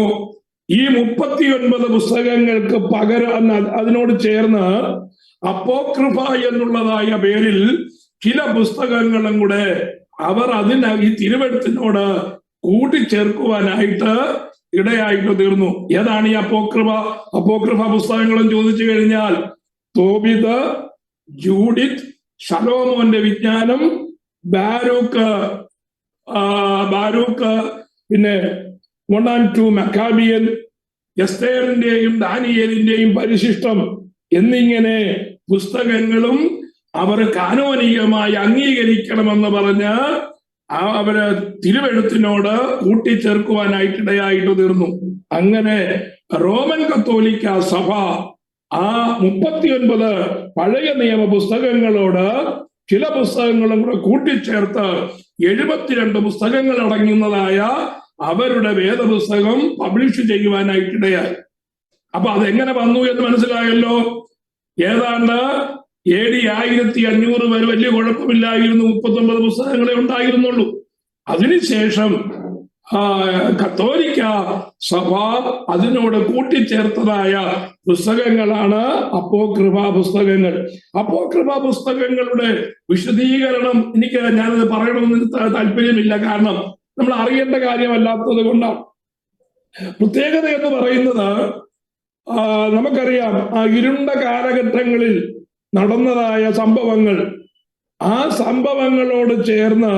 ഈ 39 പുസ്തകങ്ങൾക്ക് പകരം അതിനോട് ചേർന്ന് അപ്പോക്രിഫ എന്നുള്ളതായ പേരിൽ ചില പുസ്തകങ്ങളും കൂടെ അവർ ഈ തിരുവെഴുത്തിനോട് കൂട്ടിച്ചേർക്കുവാനായിട്ട് ഇടയായിട്ട് തീർന്നു. ഏതാണ് ഈ അപ്പോക്രിഫ പുസ്തകങ്ങളും ചോദിച്ചു കഴിഞ്ഞാൽ തോബിത്, ജൂഡിത്ത്, ശലോമോന്റെ വിജ്ഞാനം, ബാരൂക്ക്, പിന്നെ 1 and 2 മക്കാബിയൻ, എസ്തേറിന്റെയും ദാനിയേലിന്റെയും പരിശിഷ്ടം എന്നിങ്ങനെ പുസ്തകങ്ങളും അവർ കാനോനികമായി അംഗീകരിക്കണമെന്ന് പറഞ്ഞ് അവര് തിരുവെഴുത്തിനോട് കൂട്ടിച്ചേർക്കുവാനായിട്ടിടയായിട്ട് തീർന്നു. അങ്ങനെ റോമൻ കത്തോലിക്ക സഭ ആ 39 പഴയ നിയമ പുസ്തകങ്ങളോട് ചില പുസ്തകങ്ങളും കൂടെ കൂട്ടിച്ചേർത്ത് 72 പുസ്തകങ്ങൾ അടങ്ങുന്നതായ അവരുടെ വേദപുസ്തകം പബ്ലിഷ് ചെയ്യുവാനായിട്ടിടയായി. അപ്പൊ അതെങ്ങനെ വന്നു എന്ന് മനസ്സിലായല്ലോ. ഏതാണ്ട് AD 1500 വരെ വലിയ കുഴപ്പമില്ലായിരുന്നു, 39 പുസ്തകങ്ങളെ ഉണ്ടായിരുന്നുള്ളൂ. അതിനുശേഷം കത്തോലിക്ക സഭ അതിനോട് കൂട്ടിച്ചേർത്തതായ പുസ്തകങ്ങളാണ് അപ്പോക്രിഫ പുസ്തകങ്ങൾ. അപ്പോക്രിഫ പുസ്തകങ്ങളുടെ വിശദീകരണം ഞാനത് പറയണമെന്ന് താല്പര്യമില്ല, കാരണം നമ്മൾ അറിയേണ്ട കാര്യമല്ലാത്തത് കൊണ്ടാണ്. പ്രത്യേകത എന്ന് പറയുന്നത്, നമുക്കറിയാം ആ ഇരുണ്ട കാലഘട്ടങ്ങളിൽ നടന്നതായ സംഭവങ്ങൾ, ആ സംഭവങ്ങളോട് ചേർന്ന്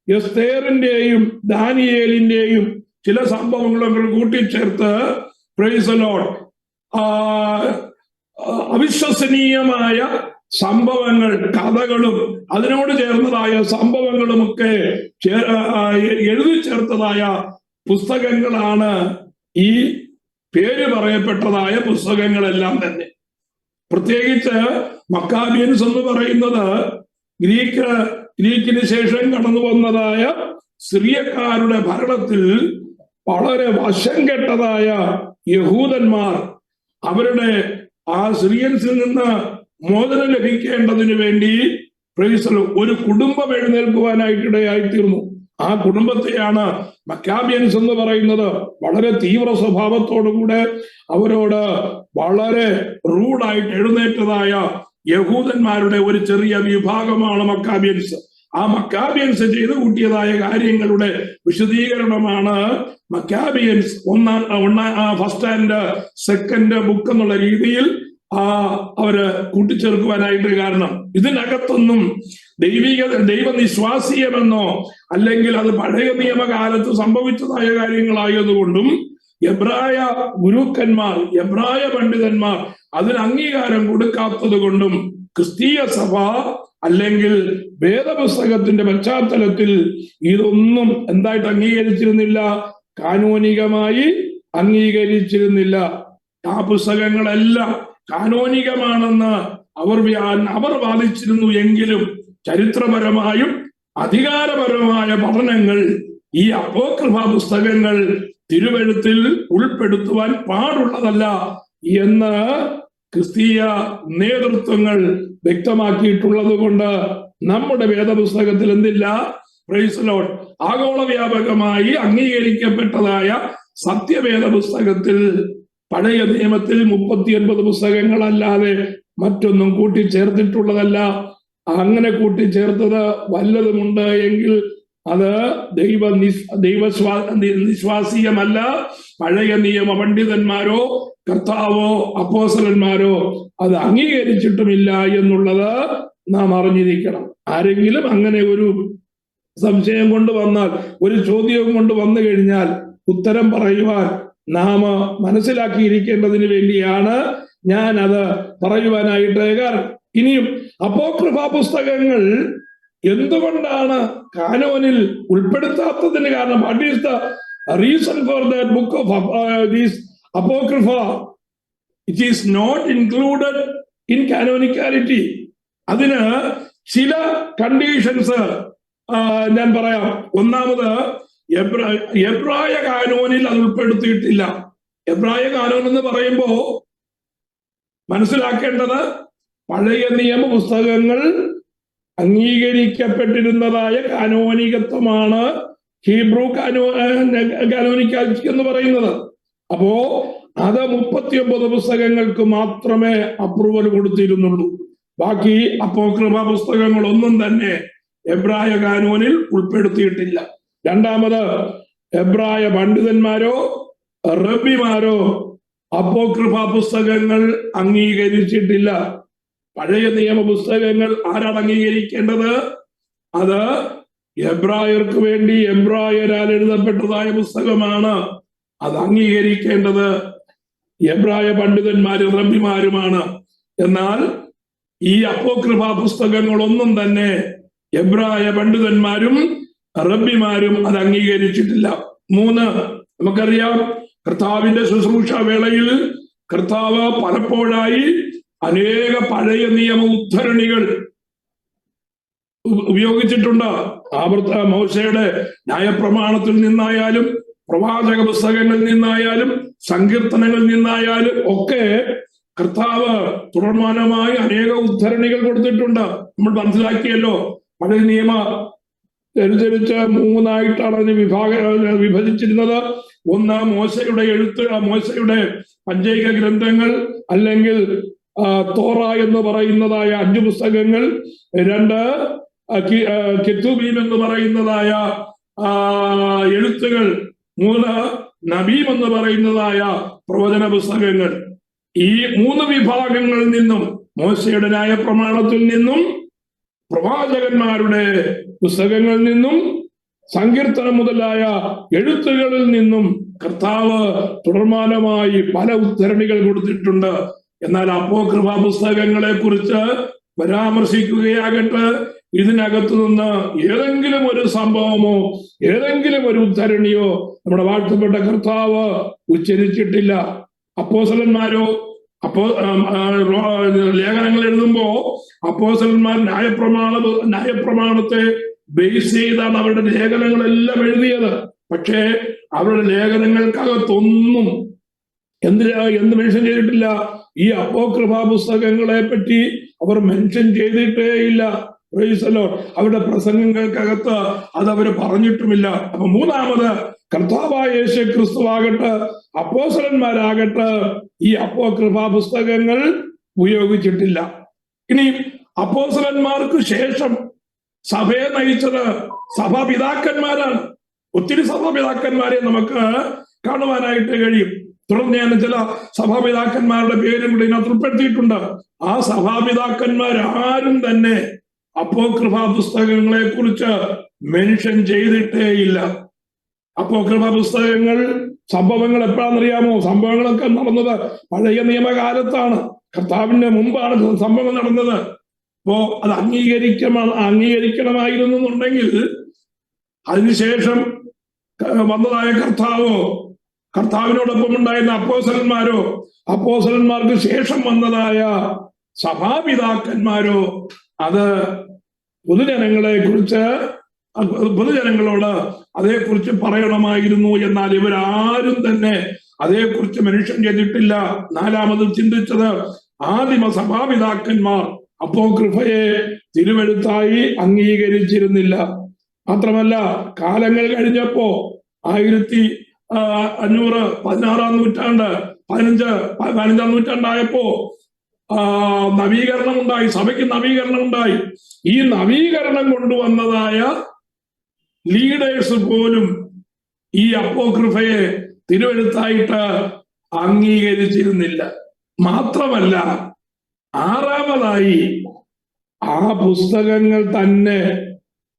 എസ്തേറിന്റെയും ദാനിയേലിന്റെയും ചില സംഭവങ്ങളൊക്കെ കൂട്ടിച്ചേർത്ത് പ്രൈസ് ദി ലോർഡ് അവിശ്വസനീയമായ സംഭവങ്ങൾ, കഥകളും അതിനോട് ചേർന്നതായ സംഭവങ്ങളുമൊക്കെ എഴുതി ചേർത്തതായ പുസ്തകങ്ങളാണ് ഈ പേര് പറയപ്പെട്ടതായ പുസ്തകങ്ങളെല്ലാം തന്നെ. പ്രത്യേകിച്ച് മക്കാബിയൻസ് എന്ന് പറയുന്നത് ഗ്രീക്കിന് ശേഷം കടന്നു വന്നതായ സിറിയക്കാരുടെ ഭരണത്തിൽ വളരെ വശം കെട്ടതായ യഹൂദന്മാർ അവരുടെ ആ സിറിയൻസിൽ നിന്ന് മോചനം ലഭിക്കേണ്ടതിന് വേണ്ടി ഒരു കുടുംബം എഴുന്നേൽക്കുവാനായിട്ടിടയായിത്തീർന്നു. ആ കുടുംബത്തെയാണ് മക്കാബിയൻസ് എന്ന് പറയുന്നത്. വളരെ തീവ്ര സ്വഭാവത്തോടുകൂടെ അവരോട് വളരെ റൂഡായിട്ട് എഴുന്നേറ്റതായ യഹൂദന്മാരുടെ ഒരു ചെറിയ വിഭാഗമാണ് മക്കാബിയൻസ്. ആ മക്കാബിയൻസ് ചെയ്തു കൂട്ടിയതായ കാര്യങ്ങളുടെ വിശദീകരണമാണ് മക്കാബിയൻസ് ഫസ്റ്റ് ആൻഡ് സെക്കൻഡ് ബുക്ക് എന്നുള്ള രീതിയിൽ അവര് കൂട്ടിച്ചേർക്കുവാനായിട്ട് കാരണം ഇതിനകത്തൊന്നും ദൈവനിശ്വാസീയമെന്നോ അല്ലെങ്കിൽ അത് പഴയ നിയമകാലത്ത് സംഭവിച്ചതായ കാര്യങ്ങളായതുകൊണ്ടും എബ്രായ ഗുരുക്കന്മാർ, എബ്രായ പണ്ഡിതന്മാർ അതിന് അംഗീകാരം കൊടുക്കാത്തത് കൊണ്ടും ക്രിസ്തീയ സഭ അല്ലെങ്കിൽ വേദപുസ്തകത്തിന്റെ പശ്ചാത്തലത്തിൽ ഇതൊന്നും എന്തായിട്ട് അംഗീകരിച്ചിരുന്നില്ല, കാനോനികമായി അംഗീകരിച്ചിരുന്നില്ല. ആ പുസ്തകങ്ങളെല്ലാം കാനോനികമാണെന്ന് അവർ വാദിച്ചിരുന്നു എങ്കിലും ചരിത്രപരമായും അധികാരപരമായ പഠനങ്ങൾ ഈ അപ്പോക്രിഫ പുസ്തകങ്ങൾ തിരുവെഴുത്തിൽ ഉൾപ്പെടുത്തുവാൻ പാടുള്ളതല്ല എന്ന് ക്രിസ്തീയ നേതൃത്വങ്ങൾ വ്യക്തമാക്കിയിട്ടുള്ളത് കൊണ്ട് നമ്മുടെ വേദപുസ്തകത്തിൽ എന്തില്ല? Praise Lord. ആഗോള വ്യാപകമായി അംഗീകരിക്കപ്പെട്ടതായ സത്യവേദ പുസ്തകത്തിൽ പഴയ നിയമത്തിൽ 39 പുസ്തകങ്ങളല്ലാതെ മറ്റൊന്നും കൂട്ടിച്ചേർത്തിട്ടുള്ളതല്ല. അങ്ങനെ കൂട്ടിച്ചേർത്തത് വല്ലതുമുണ്ട് എങ്കിൽ അത് നിശ്വാസീയമല്ല. പഴയ നിയമ പണ്ഡിതന്മാരോ കർത്താവോ അപ്പോസ്തലന്മാരോ അത് അംഗീകരിച്ചിട്ടുമില്ല എന്നുള്ളത് നാം അറിഞ്ഞിരിക്കണം. ആരെങ്കിലും അങ്ങനെ ഒരു സംശയം കൊണ്ട് വന്നാൽ, ഒരു ചോദ്യവും കൊണ്ട് വന്നു കഴിഞ്ഞാൽ ഉത്തരം പറയുവാൻ നാം മനസ്സിലാക്കിയിരിക്കേണ്ടതിന് വേണ്ടിയാണ് ഞാൻ അത് പറയുവാനായിട്ട് കാരണം. ഇനിയും അപ്പോക്രിഫ പുസ്തകങ്ങൾ എന്തുകൊണ്ടാണ് കാനോനിൽ ഉൾപ്പെടുത്താത്തതിന് കാരണം? What is the reason for that book of these apocrypha? It is not included in canonicality. അതിന് ചില കണ്ടീഷൻസ് ഞാൻ പറയാം. ഒന്നാമത്, എബ്രായ കാനോനിൽ അത് ഉൾപ്പെടുത്തിയിട്ടില്ല. എബ്രായ കാനോൻ എന്ന് പറയുമ്പോ മനസ്സിലാക്കേണ്ടത് പഴയ നിയമ പുസ്തകങ്ങൾ അംഗീകരിക്കപ്പെട്ടിരുന്നതായ കാനോനികത്വമാണ് ഹീബ്രു കാനോനിക്കാലിറ്റി എന്ന് പറയുന്നത്. അപ്പോ അത് 39 പുസ്തകങ്ങൾക്ക് മാത്രമേ അപ്രൂവൽ കൊടുത്തിരുന്നുള്ളൂ. ബാക്കി അപ്പോക്രിഫ പുസ്തകങ്ങളൊന്നും തന്നെ എബ്രായ കാനോനിൽ ഉൾപ്പെടുത്തിയിട്ടില്ല. രണ്ടാമത്, എബ്രായ പണ്ഡിതന്മാരോ റബ്ബിമാരോ അപ്പോക്രിഫ പുസ്തകങ്ങൾ അംഗീകരിച്ചിട്ടില്ല. പഴയ നിയമ പുസ്തകങ്ങൾ ആരാണ് അംഗീകരിക്കേണ്ടത്? അത് എബ്രായർക്ക് വേണ്ടി എബ്രായരാൽ എഴുതപ്പെട്ടതായ പുസ്തകമാണ്. അത് അംഗീകരിക്കേണ്ടത് എബ്രായ പണ്ഡിതന്മാരും റബ്ബിമാരുമാണ്. എന്നാൽ ഈ അപ്പോക്രിഫ പുസ്തകങ്ങളൊന്നും തന്നെ എബ്രായ പണ്ഡിതന്മാരും റബ്ബിമാരും അത് അംഗീകരിച്ചിട്ടില്ല. 3, നമുക്കറിയാം, കർത്താവിന്റെ ശുശ്രൂഷ വേളയിൽ കർത്താവ് പലപ്പോഴായി അനേക പഴയ നിയമ ഉദ്ധരണികൾ ഉപയോഗിച്ചിട്ടുണ്ട്. മോശയുടെ ന്യായപ്രമാണത്തിൽ നിന്നായാലും പ്രവാചക പുസ്തകങ്ങളിൽ നിന്നായാലും സങ്കീർത്തനങ്ങളിൽ നിന്നായാലും ഒക്കെ കർത്താവ് തുടർമാനമായി അനേക ഉദ്ധരണികൾ കൊടുത്തിട്ടുണ്ട്. നമ്മൾ മനസ്സിലാക്കിയല്ലോ. പഴയ നിയമ അനുസരിച്ച് 3ആയിട്ടാണ് അതിന് വിഭജിച്ചിരുന്നത്. ഒന്ന്, മോശയുടെ മോശയുടെ പഞ്ചൈക ഗ്രന്ഥങ്ങൾ അല്ലെങ്കിൽ തോറ എന്ന് പറയുന്നതായ 5 പുസ്തകങ്ങൾ. 2, കെത്തുബീം എന്ന് പറയുന്നതായ എഴുത്തുകൾ. 3, നബീം എന്ന് പറയുന്നതായ പ്രവചന പുസ്തകങ്ങൾ. ഈ 3 വിഭാഗങ്ങളിൽ നിന്നും, മോശയുടെ ന്യായപ്രമാണത്തിൽ നിന്നും പ്രവാചകന്മാരുടെ പുസ്തകങ്ങളിൽ നിന്നും സങ്കീർത്തനം മുതലായ എഴുത്തുകളിൽ നിന്നും കർത്താവ് തുടർമാനമായി പല ഉദ്ധരണികൾ കൊടുത്തിട്ടുണ്ട്. എന്നാൽ അപ്പോക്രിഫ പുസ്തകങ്ങളെ കുറിച്ച് പരാമർശിക്കുകയാകട്ടെ, ഇതിനകത്തു നിന്ന് ഏതെങ്കിലും ഒരു സംഭവമോ ഏതെങ്കിലും ഒരു ഉദ്ധരണിയോ നമ്മുടെ വാഴ്ത്തപ്പെട്ട കർത്താവ് ഉച്ചരിച്ചിട്ടില്ല. അപ്പോസ്തലന്മാരോ ലേഖനങ്ങൾ എഴുതുമ്പോ അപ്പോസ്തലന്മാർ ന്യായപ്രമാണത്തെ ബേസ് ചെയ്താണ് അവരുടെ ലേഖനങ്ങളെല്ലാം എഴുതിയത്. പക്ഷേ അവരുടെ ലേഖനങ്ങൾക്കകത്തൊന്നും എന്ത് മെൻഷൻ ചെയ്തിട്ടില്ല? ഈ അപ്പോക്രിഫ പുസ്തകങ്ങളെ പറ്റി അവർ മെൻഷൻ ചെയ്തിട്ടേ ഇല്ല. Price the Lord. അവരുടെ പ്രസംഗങ്ങൾക്കകത്ത് അത് അവർ പറഞ്ഞിട്ടുമില്ല. അപ്പൊ 3ാമത്, കർത്താവായ യേശു ക്രിസ്തുവാകട്ടെ അപ്പോസ്തലന്മാരാകട്ടെ ഈ അപ്പോക്രിഫ പുസ്തകങ്ങൾ ഉപയോഗിച്ചിട്ടില്ല. ഇനി അപ്പോസ്തലന്മാർക്ക് ശേഷം സഭയെ നയിച്ചത് സഭാപിതാക്കന്മാരാണ്. ഒത്തിരി സഭാപിതാക്കന്മാരെ നമുക്ക് കാണുവാനായിട്ട് കഴിയും. തുടർന്ന് ഞാൻ ചില സഭാപിതാക്കന്മാരുടെ പേരും കൂടി ഇതിനകത്ത് ഉൾപ്പെടുത്തിയിട്ടുണ്ട്. ആ സഭാപിതാക്കന്മാരാരും തന്നെ അപ്പോക്രിഫ പുസ്തകങ്ങളെ കുറിച്ച് മെൻഷൻ ചെയ്തിട്ടേയില്ല. അപ്പോക്രിഫ പുസ്തകങ്ങൾ സംഭവങ്ങൾ എപ്പോഴാണെന്നറിയാമോ? സംഭവങ്ങളൊക്കെ നടന്നത് പഴയ നിയമകാലത്താണ്, കർത്താവിന്റെ മുമ്പാണ് സംഭവം നടന്നത്. അപ്പോ അത് അംഗീകരിക്കണമായിരുന്നു എന്നുണ്ടെങ്കിൽ അതിനുശേഷം വന്നതായ കർത്താവിനോടൊപ്പം ഉണ്ടായിരുന്ന അപ്പോസ്തലന്മാർക്ക് ശേഷം വന്നതായ സഭാപിതാക്കന്മാരോ അത് പൊതുജനങ്ങളോട് അതേക്കുറിച്ച് പറയണമായിരുന്നു. എന്നാൽ ഇവരാരും തന്നെ അതേക്കുറിച്ച് മെൻഷൻ ചെയ്തിട്ടില്ല. നാലാമത് ചിന്തിച്ചത്, ആദിമ സഭാപിതാക്കന്മാർ അപ്പോക്രിഫയെ തിരുവെഴുത്തായി അംഗീകരിച്ചിരുന്നില്ല. മാത്രമല്ല, കാലങ്ങൾ കഴിഞ്ഞപ്പോ 1500 16-ാം നൂറ്റാണ്ട് 15-ാം നൂറ്റാണ്ടായപ്പോ നവീകരണം ഉണ്ടായി, സഭയ്ക്ക് നവീകരണം ഉണ്ടായി. ഈ നവീകരണം കൊണ്ടുവന്നതായ ലീഡേഴ്സ് പോലും ഈ അപ്പോക്രിഫയെ തിരുവെഴുത്തായിട്ട് അംഗീകരിച്ചിരുന്നില്ല. മാത്രമല്ല, ആറാമതായി ആ പുസ്തകങ്ങൾ തന്നെ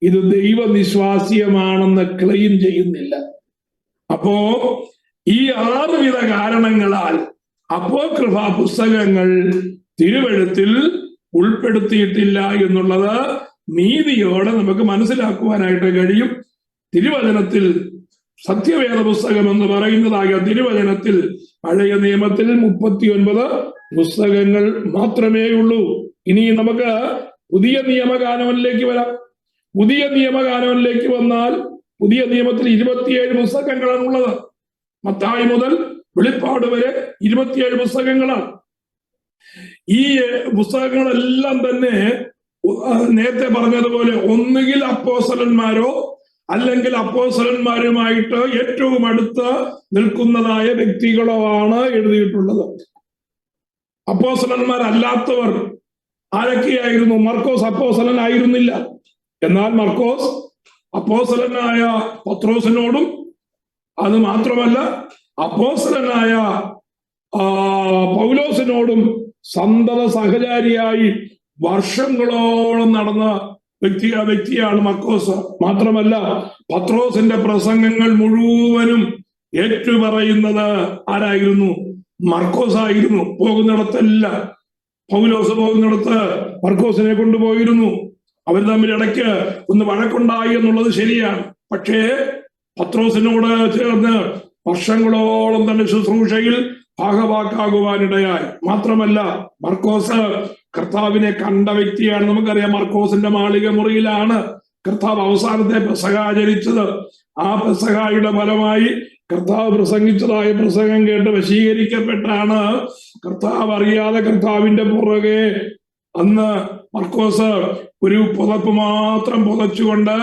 ഇത് ദൈവനിശ്വാസ്യമാണെന്ന് ക്ലെയിം ചെയ്യുന്നില്ല. അപ്പോ ഈ 6 വിധ കാരണങ്ങളാൽ അപ്പോക്രിഫ പുസ്തകങ്ങൾ തിരുവെഴുത്തിൽ ഉൾപ്പെടുത്തിയിട്ടില്ല എന്നുള്ളത് നീതിയോടെ നമുക്ക് മനസ്സിലാക്കുവാനായിട്ട് കഴിയും. തിരുവചനത്തിൽ സത്യവേദ പുസ്തകം എന്ന് പറയുന്നതായ തിരുവചനത്തിൽ പഴയ നിയമത്തിൽ 39 പുസ്തകങ്ങൾ മാത്രമേ ഉള്ളൂ. ഇനി നമുക്ക് പുതിയ നിയമകാനോനിലേക്ക് വരാം. പുതിയ നിയമകാനോനിലേക്ക് വന്നാൽ പുതിയ നിയമത്തിൽ 27 പുസ്തകങ്ങളാണ് ഉള്ളത്. മത്തായി മുതൽ വെളിപ്പാട് വരെ 27 പുസ്തകങ്ങളാണ്. ഈ പുസ്തകങ്ങളെല്ലാം തന്നെ നേരത്തെ പറഞ്ഞതുപോലെ ഒന്നുകിൽ അപ്പോസ്തലന്മാരോ അല്ലെങ്കിൽ അപ്പോസ്തലന്മാരുമായിട്ട് ഏറ്റവും അടുത്ത് നിൽക്കുന്നതായ വ്യക്തികളോ ആണ് എഴുതിയിട്ടുള്ളത്. അപ്പോസ്തലന്മാരല്ലാത്തവർ ആരൊക്കെയായിരുന്നു? മർക്കോസ് അപ്പോസ്തലനായിരുന്നില്ല. എന്നാൽ മർക്കോസ് അപ്പോസ്തലനായ പത്രോസിനോടും അത് മാത്രമല്ല അപ്പോസ്തലനായ പൗലോസിനോടും സന്തത സഹചാരിയായി വർഷങ്ങളോളം നടന്ന വ്യക്തിയാണ് മർക്കോസ്. മാത്രമല്ല, പത്രോസിന്റെ പ്രസംഗങ്ങൾ മുഴുവനും ഏറ്റുപറയുന്നത് ആരായിരുന്നു? മർക്കോസ് ആയിരുന്നു. പോകുന്നിടത്തെല്ലാം പൗലോസ് പോകുന്നിടത്ത് മർക്കോസിനെ കൊണ്ടുപോയിരുന്നു. അവർ തമ്മിൽ ഇടയ്ക്ക് ഒന്ന് വഴക്കുണ്ടായി എന്നുള്ളത് ശരിയാണ്. പക്ഷേ പത്രോസിനോട് ചേർന്ന് വർഷങ്ങളോളം തന്നെ ശുശ്രൂഷയിൽ ഭാഗവാക്കാകുവാനിടയായി. മാത്രമല്ല, മർക്കോസ് കർത്താവിനെ കണ്ട വ്യക്തിയാണ്. നമുക്കറിയാം, മർക്കോസിന്റെ മാളിക മുറിയിലാണ് കർത്താവ് അവസാനത്തെ പെസഹ ആചരിച്ചത്. ആ പെസഹയുടെ ഫലമായി കർത്താവ് പ്രസംഗിച്ചതായ പ്രസംഗം കേട്ട് വശീകരിക്കപ്പെട്ടാണ് കർത്താവ് അറിയാതെ കർത്താവിന്റെ പുറകെ അന്ന് മർക്കോസ് ഒരു പുതപ്പ് മാത്രം പുതച്ചുകൊണ്ട്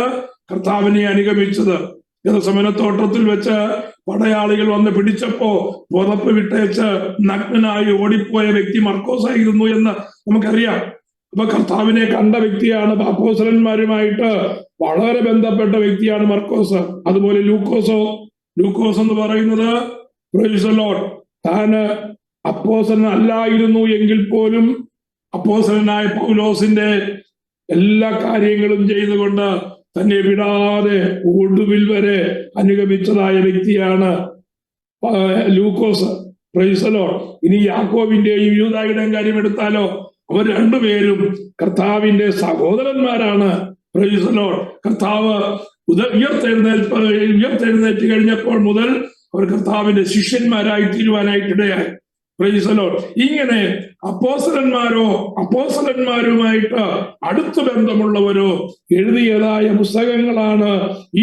കർത്താവിനെ അനുഗമിച്ചത്. ഗെത്സമനത്തോട്ടത്തിൽ വെച്ച് പടയാളികൾ വന്ന് പിടിച്ചപ്പോ പുതപ്പ് വിട്ടേച്ച് നഗ്നനായി ഓടിപ്പോയ വ്യക്തി മർക്കോസ് ആയിരുന്നു എന്ന് നമുക്കറിയാം. അപ്പൊ കർത്താവിനെ കണ്ട വ്യക്തിയാണ്. അപ്പോസ്തലന്മാരുമായിട്ട് വളരെ ബന്ധപ്പെട്ട വ്യക്തിയാണ് മർക്കോസ്. അതുപോലെ ലൂക്കോസ് എന്ന് പറയുന്നത് പ്രൈസ് ദി ലോർഡ്, താന് അപ്പോസ്തലൻ അല്ലായിരുന്നു എങ്കിൽ പോലും അപ്പോസ്തലനായ പൗലോസിന്റെ എല്ലാ കാര്യങ്ങളും ചെയ്തുകൊണ്ട് തന്നെ വിടാതെ ഒടുവിൽ വരെ അനുഗമിച്ചതായ വ്യക്തിയാണ് ലൂക്കോസ്. Price the Lord. ഇനി യാക്കോബിന്റെയും യൂദായുടെയും കാര്യം എടുത്താലോ, അവർ രണ്ടുപേരും കർത്താവിന്റെ സഹോദരന്മാരാണ്. Price the Lord. കർത്താവ് ഉയർത്തെഴുന്നേറ്റ് കഴിഞ്ഞപ്പോൾ മുതൽ അവർ കർത്താവിന്റെ ശിഷ്യന്മാരായി തീരുവാനായിട്ടിടയായി. Praise the lord. ഇങ്ങനെ അപ്പോസ്തലന്മാരുമായിട്ട് അടുത്ത ബന്ധമുള്ളവരോ എഴുതിയതായ പുസ്തകങ്ങളാണ്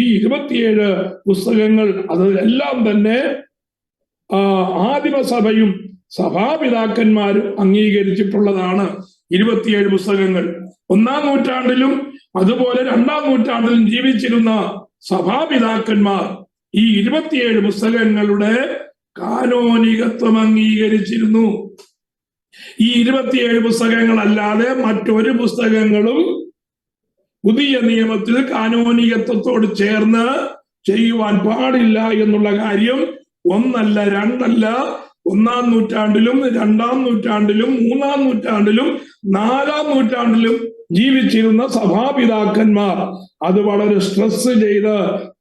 ഈ 27 പുസ്തകങ്ങൾ. അത് എല്ലാം തന്നെ ആദിമസഭയും സഭാപിതാക്കന്മാരും അംഗീകരിച്ചിട്ടുള്ളതാണ്. 27 പുസ്തകങ്ങൾ 1-ാം നൂറ്റാണ്ടിലും അതുപോലെ 2-ാം നൂറ്റാണ്ടിലും ജീവിച്ചിരുന്ന സഭാപിതാക്കന്മാർ ഈ 27 പുസ്തകങ്ങളുടെ കാനോനികത്വം അംഗീകരിച്ചിരുന്നു. ഈ 27 പുസ്തകങ്ങളല്ലാതെ മറ്റൊരു പുസ്തകങ്ങളും പുതിയ നിയമത്തിൽ കാനോനികത്വത്തോട് ചേർന്ന് ചെയ്യുവാൻ പാടില്ല എന്നുള്ള കാര്യം ഒന്നല്ല രണ്ടല്ല, 1-ാം നൂറ്റാണ്ടിലും 2-ാം നൂറ്റാണ്ടിലും 3-ാം നൂറ്റാണ്ടിലും 4-ാം നൂറ്റാണ്ടിലും ജീവിച്ചിരുന്ന സഭാപിതാക്കന്മാർ അത് വളരെ സ്ട്രെസ് ചെയ്ത്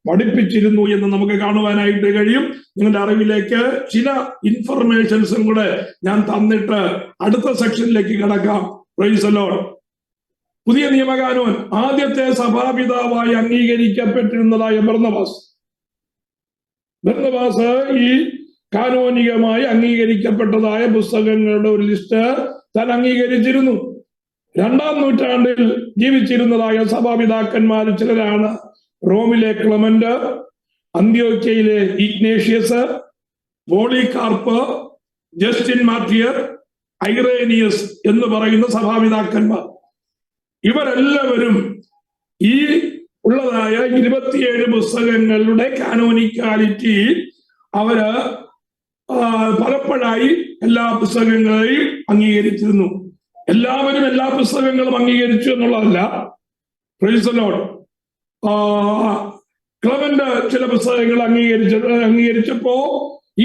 പഠിപ്പിച്ചിരുന്നു എന്ന് നമുക്ക് കാണുവാനായിട്ട് കഴിയും. നിങ്ങളുടെ അറിവിലേക്ക് ചില ഇൻഫർമേഷൻസും കൂടെ ഞാൻ തന്നിട്ട് അടുത്ത സെക്ഷനിലേക്ക് കിടക്കാം. Price the Lord. പുതിയ നിയമകാനോൻ ആദ്യത്തെ സഭാപിതാവായി അംഗീകരിക്കപ്പെട്ടിരുന്നതായ ബർന്നബാസ് ഈ കാനോനികമായി അംഗീകരിക്കപ്പെട്ടതായ പുസ്തകങ്ങളുടെ ഒരു ലിസ്റ്റ് താൻ അംഗീകരിച്ചിരുന്നു. 2-ാം നൂറ്റാണ്ടിൽ ജീവിച്ചിരുന്നതായ സഭാപിതാക്കന്മാർ ചിലരാണ് റോമിലെ ക്ലെമന്റ്, അന്ത്യോക്യയിലെ Ignatius, Polycarp, Justin Martyr, Irenaeus എന്ന് പറയുന്ന സഭാപിതാക്കന്മാർ. ഇവരെല്ലാവരും ഈ ഉള്ളതായ 27 പുസ്തകങ്ങളുടെ കാനോനിക്കാലിറ്റി അവര് പലപ്പോഴായി എല്ലാ പുസ്തകങ്ങളെയും അംഗീകരിച്ചിരുന്നു. എല്ലാവരും എല്ലാ പുസ്തകങ്ങളും അംഗീകരിച്ചു എന്നുള്ളതല്ല. Price the Lord. ക്ലെമന്റ് ചില പുസ്തകങ്ങൾ അംഗീകരിച്ചപ്പോ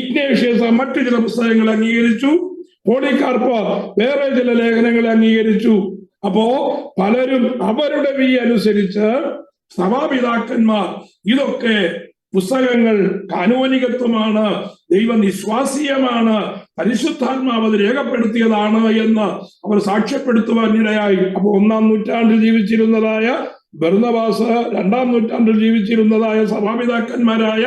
ഇഗ്നേഷ്യസ് മറ്റു ചില പുസ്തകങ്ങൾ അംഗീകരിച്ചു. പോളികാർപ്പ് വേറെ ചില ലേഖനങ്ങളെ അംഗീകരിച്ചു. അപ്പോ പലരും അവരുടെ വി അനുസരിച്ച് സഭാപിതാക്കന്മാർ ഇതൊക്കെ പുസ്തകങ്ങൾ കാനോനികത്വമാണ്, ദൈവനിശ്വാസീയമാണ്, പരിശുദ്ധാത്മാവ് അത് രേഖപ്പെടുത്തിയതാണ് എന്ന് അവർ സാക്ഷ്യപ്പെടുത്തുവാൻ ഇടയായി. അപ്പൊ 1-ാം നൂറ്റാണ്ടിൽ ജീവിച്ചിരുന്നതായ ബർന്നബാസ്, 2-ാം നൂറ്റാണ്ടിൽ ജീവിച്ചിരുന്നതായ സഭാപിതാക്കന്മാരായ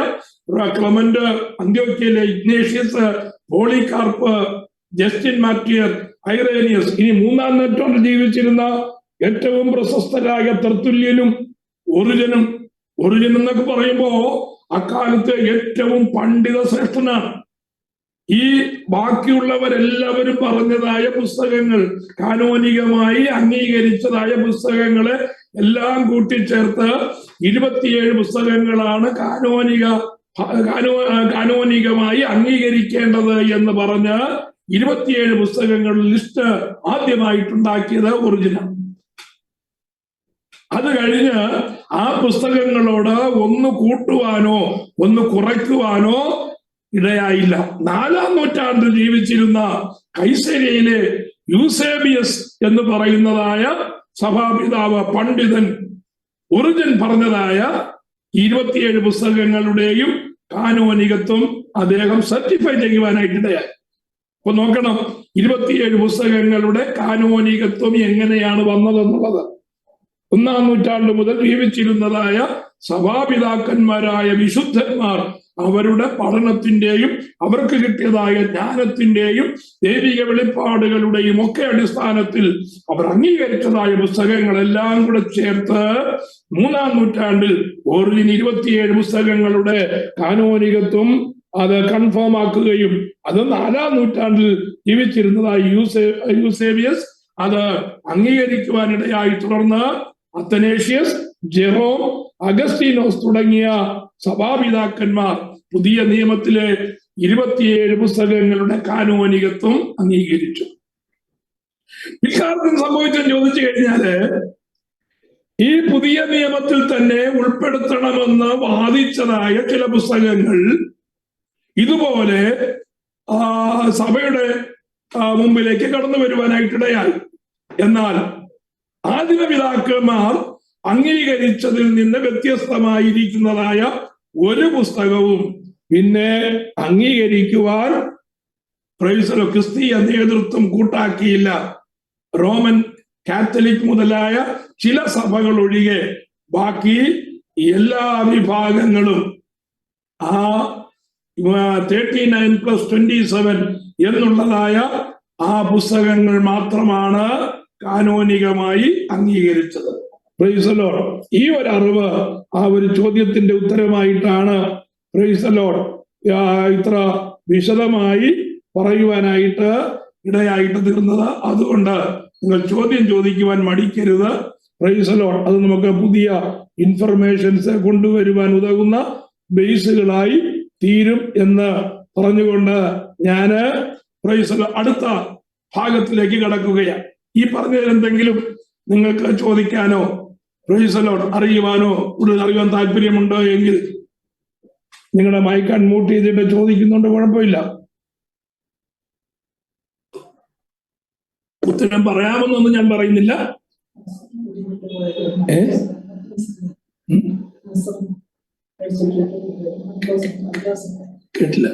ക്ലെമന്റ്, അന്ത്യോക്യയിലെ Ignatius, Polycarp, Justin Martyr, Irenaeus, ഇനി 3-ാം നൂറ്റാണ്ടിൽ ജീവിച്ചിരുന്ന ഏറ്റവും പ്രശസ്തരായ തെർത്തുല്യനും ഒറിജനും. ഒറിജൻ എന്നൊക്കെ പറയുമ്പോ അക്കാലത്ത് ഏറ്റവും പണ്ഡിത ശ്രേഷ്ഠനാണ്. ഈ ബാക്കിയുള്ളവരെല്ലാവരും പറഞ്ഞതായ പുസ്തകങ്ങൾ, കാനോനികമായി അംഗീകരിച്ചതായ പുസ്തകങ്ങളെ എല്ലാം കൂട്ടിച്ചേർത്ത് 27 പുസ്തകങ്ങളാണ് കാനോനികമായി അംഗീകരിക്കേണ്ടത് എന്ന് പറഞ്ഞ് 27 പുസ്തകങ്ങളുടെ ലിസ്റ്റ് ആദ്യമായിട്ടുണ്ടാക്കിയത് ഒറിജിനാണ്. അത് കഴിഞ്ഞ് ആ പുസ്തകങ്ങളോട് ഒന്ന് കൂട്ടുവാനോ ഒന്ന് കുറയ്ക്കുവാനോ ഇടയായില്ല. 4-ാം നൂറ്റാണ്ടിൽ ജീവിച്ചിരുന്ന കൈസരിയയിലെ യൂസേബിയസ് എന്ന് പറയുന്നതായ സഭാപിതാവ്, പണ്ഡിതൻ, ഒറിജിൻ പറഞ്ഞതായ 27 പുസ്തകങ്ങളുടെയും കാനോനികത്വം അദ്ദേഹം സർട്ടിഫൈ ചെയ്യുവാനായിട്ടിടയായി. അപ്പൊ നോക്കണം, 27 പുസ്തകങ്ങളുടെ കാനോനികത്വം എങ്ങനെയാണ് വന്നതെന്നുള്ളത്. 1-ാം നൂറ്റാണ്ട് മുതൽ ജീവിച്ചിരുന്നതായ സഭാപിതാക്കന്മാരായ വിശുദ്ധന്മാർ അവരുടെ പഠനത്തിന്റെയും അവർക്ക് കിട്ടിയതായ ജ്ഞാനത്തിന്റെയും ദൈവിക വെളിപ്പാടുകളുടെയും ഒക്കെ അടിസ്ഥാനത്തിൽ അവർ അംഗീകരിച്ചതായ പുസ്തകങ്ങളെല്ലാം കൂടെ ചേർത്ത് 3-ാം നൂറ്റാണ്ടിൽ ഒറിജിൻ 27 പുസ്തകങ്ങളുടെ കാനോനികത്വം അത് കൺഫേം ആക്കുകയും അത് 4-ാം നൂറ്റാണ്ടിൽ ജീവിച്ചിരുന്നതായ യൂസേബിയസ് അത് അംഗീകരിക്കുവാനിടയായി. തുടർന്ന് അത്തനേഷ്യസ്, ജെറോം, അഗസ്തീനോസ് തുടങ്ങിയ സഭാപിതാക്കന്മാർ പുതിയ നിയമത്തിലെ 27 പുസ്തകങ്ങളുടെ കാനോനികത്വം അംഗീകരിച്ചു. ഇക്കാലത്തും സംഭവിച്ചെന്ന് ചോദിച്ചു കഴിഞ്ഞാല് ഈ പുതിയ നിയമത്തിൽ തന്നെ ഉൾപ്പെടുത്തണമെന്ന് വാദിച്ചതായ ചില പുസ്തകങ്ങൾ ഇതുപോലെ സഭയുടെ മുമ്പിലേക്ക് കടന്നു വരുവാനായിട്ടിടയായി. എന്നാൽ ആദിമപിതാക്കന്മാർ അംഗീകരിച്ചതിൽ നിന്ന് വ്യത്യസ്തമായിരിക്കുന്നതായ ഒരു പുസ്തകവും പിന്നെ അംഗീകരിക്കുവാൻ ക്രിസ്തീയ നേതൃത്വം കൂട്ടാക്കിയില്ല. റോമൻ കാത്തലിക് മുതലായ ചില സഭകൾ ഒഴികെ ബാക്കി എല്ലാ വിഭാഗങ്ങളും ആ 39+27 എന്നുള്ളതായ ആ പുസ്തകങ്ങൾ മാത്രമാണ് കാനോനികമായി അംഗീകരിച്ചത്. Price the Lord. ഈ ഒരു അറിവ് ആ ഒരു ചോദ്യത്തിന്റെ ഉത്തരമായിട്ടാണ് പ്രൈസ് ദി ലോർഡ് ഇത്ര വിശദമായി പറയുവാനായിട്ട് ഇടയായിട്ട് തീർന്നത്. അതുകൊണ്ട് നിങ്ങൾ ചോദ്യം ചോദിക്കുവാൻ മടിക്കരുത്. Praise the lord. അത് നമുക്ക് പുതിയ ഇൻഫർമേഷൻസ് കൊണ്ടുവരുവാൻ ഉതകുന്ന ബേസുകളായി തീരും എന്ന് പറഞ്ഞുകൊണ്ട് ഞാന് പ്രൈസ് ദി ലോർഡ് അടുത്ത ഭാഗത്തിലേക്ക് കടക്കുകയാണ്. ഈ പറഞ്ഞതിൽ എന്തെങ്കിലും നിങ്ങൾക്ക് ചോദിക്കാനോ പ്രൈസ് ദി ലോർഡ്. അറിയുവാനോ കൂടുതൽ അറിയുവാൻ താല്പര്യമുണ്ടോ എങ്കിൽ നിങ്ങളുടെ മൈക്ക് അൺമ്യൂട്ട് ചെയ്തിട്ട് ചോദിക്കുന്നുണ്ട്, കുഴപ്പമില്ല. ഉത്തരം പറയാമെന്നൊന്നും ഞാൻ പറയുന്നില്ല. കേട്ടില്ല.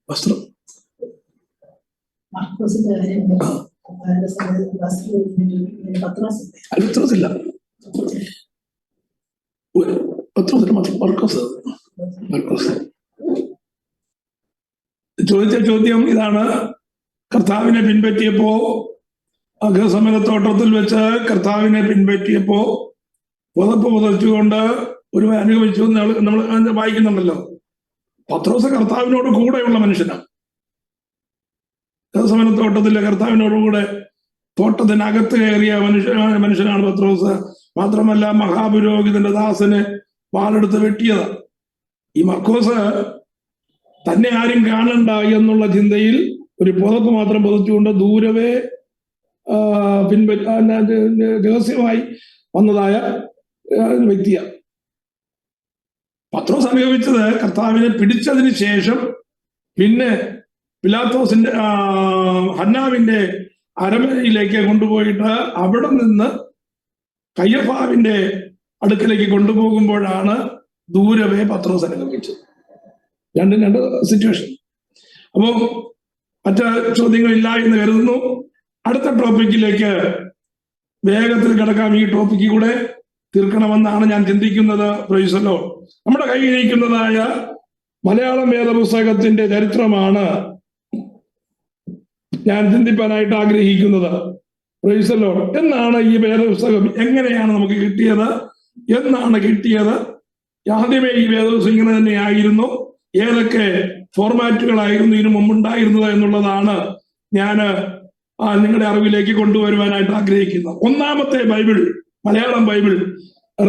വസ്ത്രം പത്രത്തില്ല, പത്രത്തിൽ മാത്രം വർക്കോസ്. ചോദിച്ച ചോദ്യം ഇതാണ്: കർത്താവിനെ പിൻപറ്റിയപ്പോ, ഗസമനത്തോട്ടത്തിൽ വെച്ച് കർത്താവിനെ പിൻപറ്റിയപ്പോ പുതപ്പ് പുതച്ചുകൊണ്ട് ഒരു അനുഭവിച്ചു നമ്മൾ വായിക്കുന്നുണ്ടല്ലോ. പത്രോസ് കർത്താവിനോട് കൂടെയുള്ള മനുഷ്യനാണ്. ഗസമനത്തോട്ടത്തിലെ കർത്താവിനോടുകൂടെ തോട്ടത്തിനകത്ത് കയറിയ മനുഷ്യനാണ് പത്രോസ്. മാത്രമല്ല, മഹാപുരോഹിതന്റെ ദാസന് വാളെടുത്ത് വെട്ടിയത്. ഈ മർക്കോസ് തന്നെ ആരും കാണണ്ട എന്നുള്ള ചിന്തയിൽ ഒരു പുതപ്പ് മാത്രം പുതച്ചുകൊണ്ട് ദൂരവേ രഹസ്യമായി വന്നതായ വ്യക്തിയാണ്. പത്രോസ് അനുഭവിച്ചത് കർത്താവിനെ പിടിച്ചതിന് ശേഷം പിന്നെ പിലാത്തോസിന്റെ ഹന്നാവിന്റെ അരമനയിലേക്ക് കൊണ്ടുപോയിട്ട് അവിടെ നിന്ന് കയ്യഫാവിന്റെ അടുക്കലേക്ക് കൊണ്ടുപോകുമ്പോഴാണ് ദൂരവേ പത്രോസ് അനുഭവിച്ചത്. രണ്ട് സിറ്റുവേഷൻ. അപ്പോ മറ്റ് ചോദ്യങ്ങളില്ല എന്ന് കരുതുന്നു. അടുത്ത ടോപ്പിക്കിലേക്ക് വേഗത്തിൽ കിടക്കാം. ഈ ടോപ്പിക്ക് കൂടെ തീർക്കണമെന്നാണ് ഞാൻ ചിന്തിക്കുന്നത്. Price the Lord. നമ്മുടെ കയ്യിലിരിക്കുന്നതായ മലയാളം വേദപുസ്തകത്തിന്റെ ചരിത്രമാണ് ഞാൻ ചിന്തിപ്പാനായിട്ട് ആഗ്രഹിക്കുന്നത്. Price the Lord. എന്നാണ് ഈ വേദപുസ്തകം, എങ്ങനെയാണ് നമുക്ക് കിട്ടിയത്, എന്നാണ് കിട്ടിയത്? ആദ്യമേ ഈ വേദപുസ്തകം ഇങ്ങനെ തന്നെയായിരുന്നു? ഏതൊക്കെ ഫോർമാറ്റുകളായിരുന്നു ഇതിനു മുമ്പുണ്ടായിരുന്നത് എന്നുള്ളതാണ് ഞാൻ നിങ്ങളുടെ അറിവിലേക്ക് കൊണ്ടുവരുവാനായിട്ട് ആഗ്രഹിക്കുന്നത്. ഒന്നാമത്തെ ബൈബിൾ, മലയാളം ബൈബിൾ,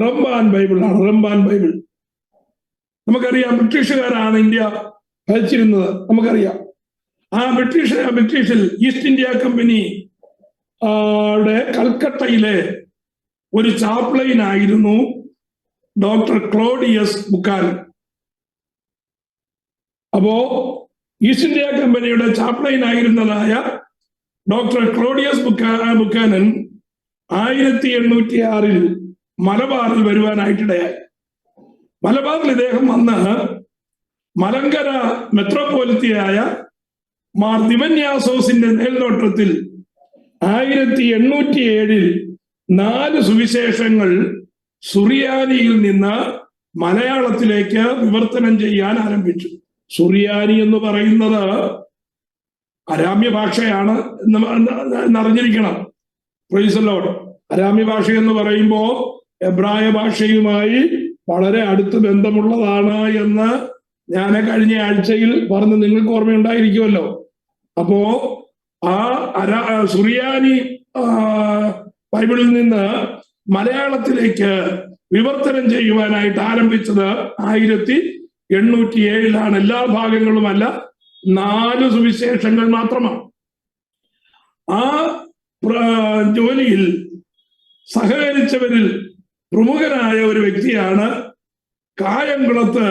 റംബാൻ ബൈബിളാണ്. റംബാൻ ബൈബിൾ നമുക്കറിയാം. ബ്രിട്ടീഷുകാരാണ് ഇന്ത്യ ഭരിച്ചിരുന്നത്, നമുക്കറിയാം. ആ ബ്രിട്ടീഷിൽ ഈസ്റ്റ് ഇന്ത്യ കമ്പനി കൽക്കട്ടയിലെ ഒരു ചാപ്ലൈൻ ആയിരുന്നു ഡോക്ടർ ക്ലോഡിയസ് ബുക്കാനൻ. അപ്പോ ഈസ്റ്റ് ഇന്ത്യ കമ്പനിയുടെ ചാപ്ലൈൻ ആയിരുന്നതായ ഡോക്ടർ ക്ലോഡിയസ് ബുക്കാനൻ 1806 മലബാറിൽ വരുവാനായിട്ടിടയായി. മലബാറിൽ ഇദ്ദേഹം വന്ന് മലങ്കര മെത്രോപൊലിത്തയായ മാർ ദിവന്യാസോസിന്റെ മേൽനോട്ടത്തിൽ 1807 4 സുവിശേഷങ്ങൾ സുറിയാനിയിൽ നിന്ന് മലയാളത്തിലേക്ക് വിവർത്തനം ചെയ്യാൻ ആരംഭിച്ചു. സുറിയാനി എന്ന് പറയുന്നത് അരാമ്യ ഭാഷയാണ് എന്നറിഞ്ഞിരിക്കണം. Praise the lord. അരാമ്യ ഭാഷ എന്ന് പറയുമ്പോൾ എബ്രായ ഭാഷയുമായി വളരെ അടുത്ത് ബന്ധമുള്ളതാണ് എന്ന് ഞാൻ കഴിഞ്ഞ ആഴ്ചയിൽ പറഞ്ഞ് നിങ്ങൾക്ക് ഓർമ്മയുണ്ടായിരിക്കുമല്ലോ. അപ്പോ ആ സുറിയാനി ബൈബിളിൽ നിന്ന് മലയാളത്തിലേക്ക് വിവർത്തനം ചെയ്യുവാനായിട്ട് ആരംഭിച്ചത് 1807 എല്ലാ ഭാഗങ്ങളുമല്ല, 4 സുവിശേഷങ്ങൾ മാത്രമാണ്. ആ ജോലിയിൽ സഹകരിച്ചവരിൽ പ്രമുഖനായ ഒരു വ്യക്തിയാണ് കായംകുളത്ത്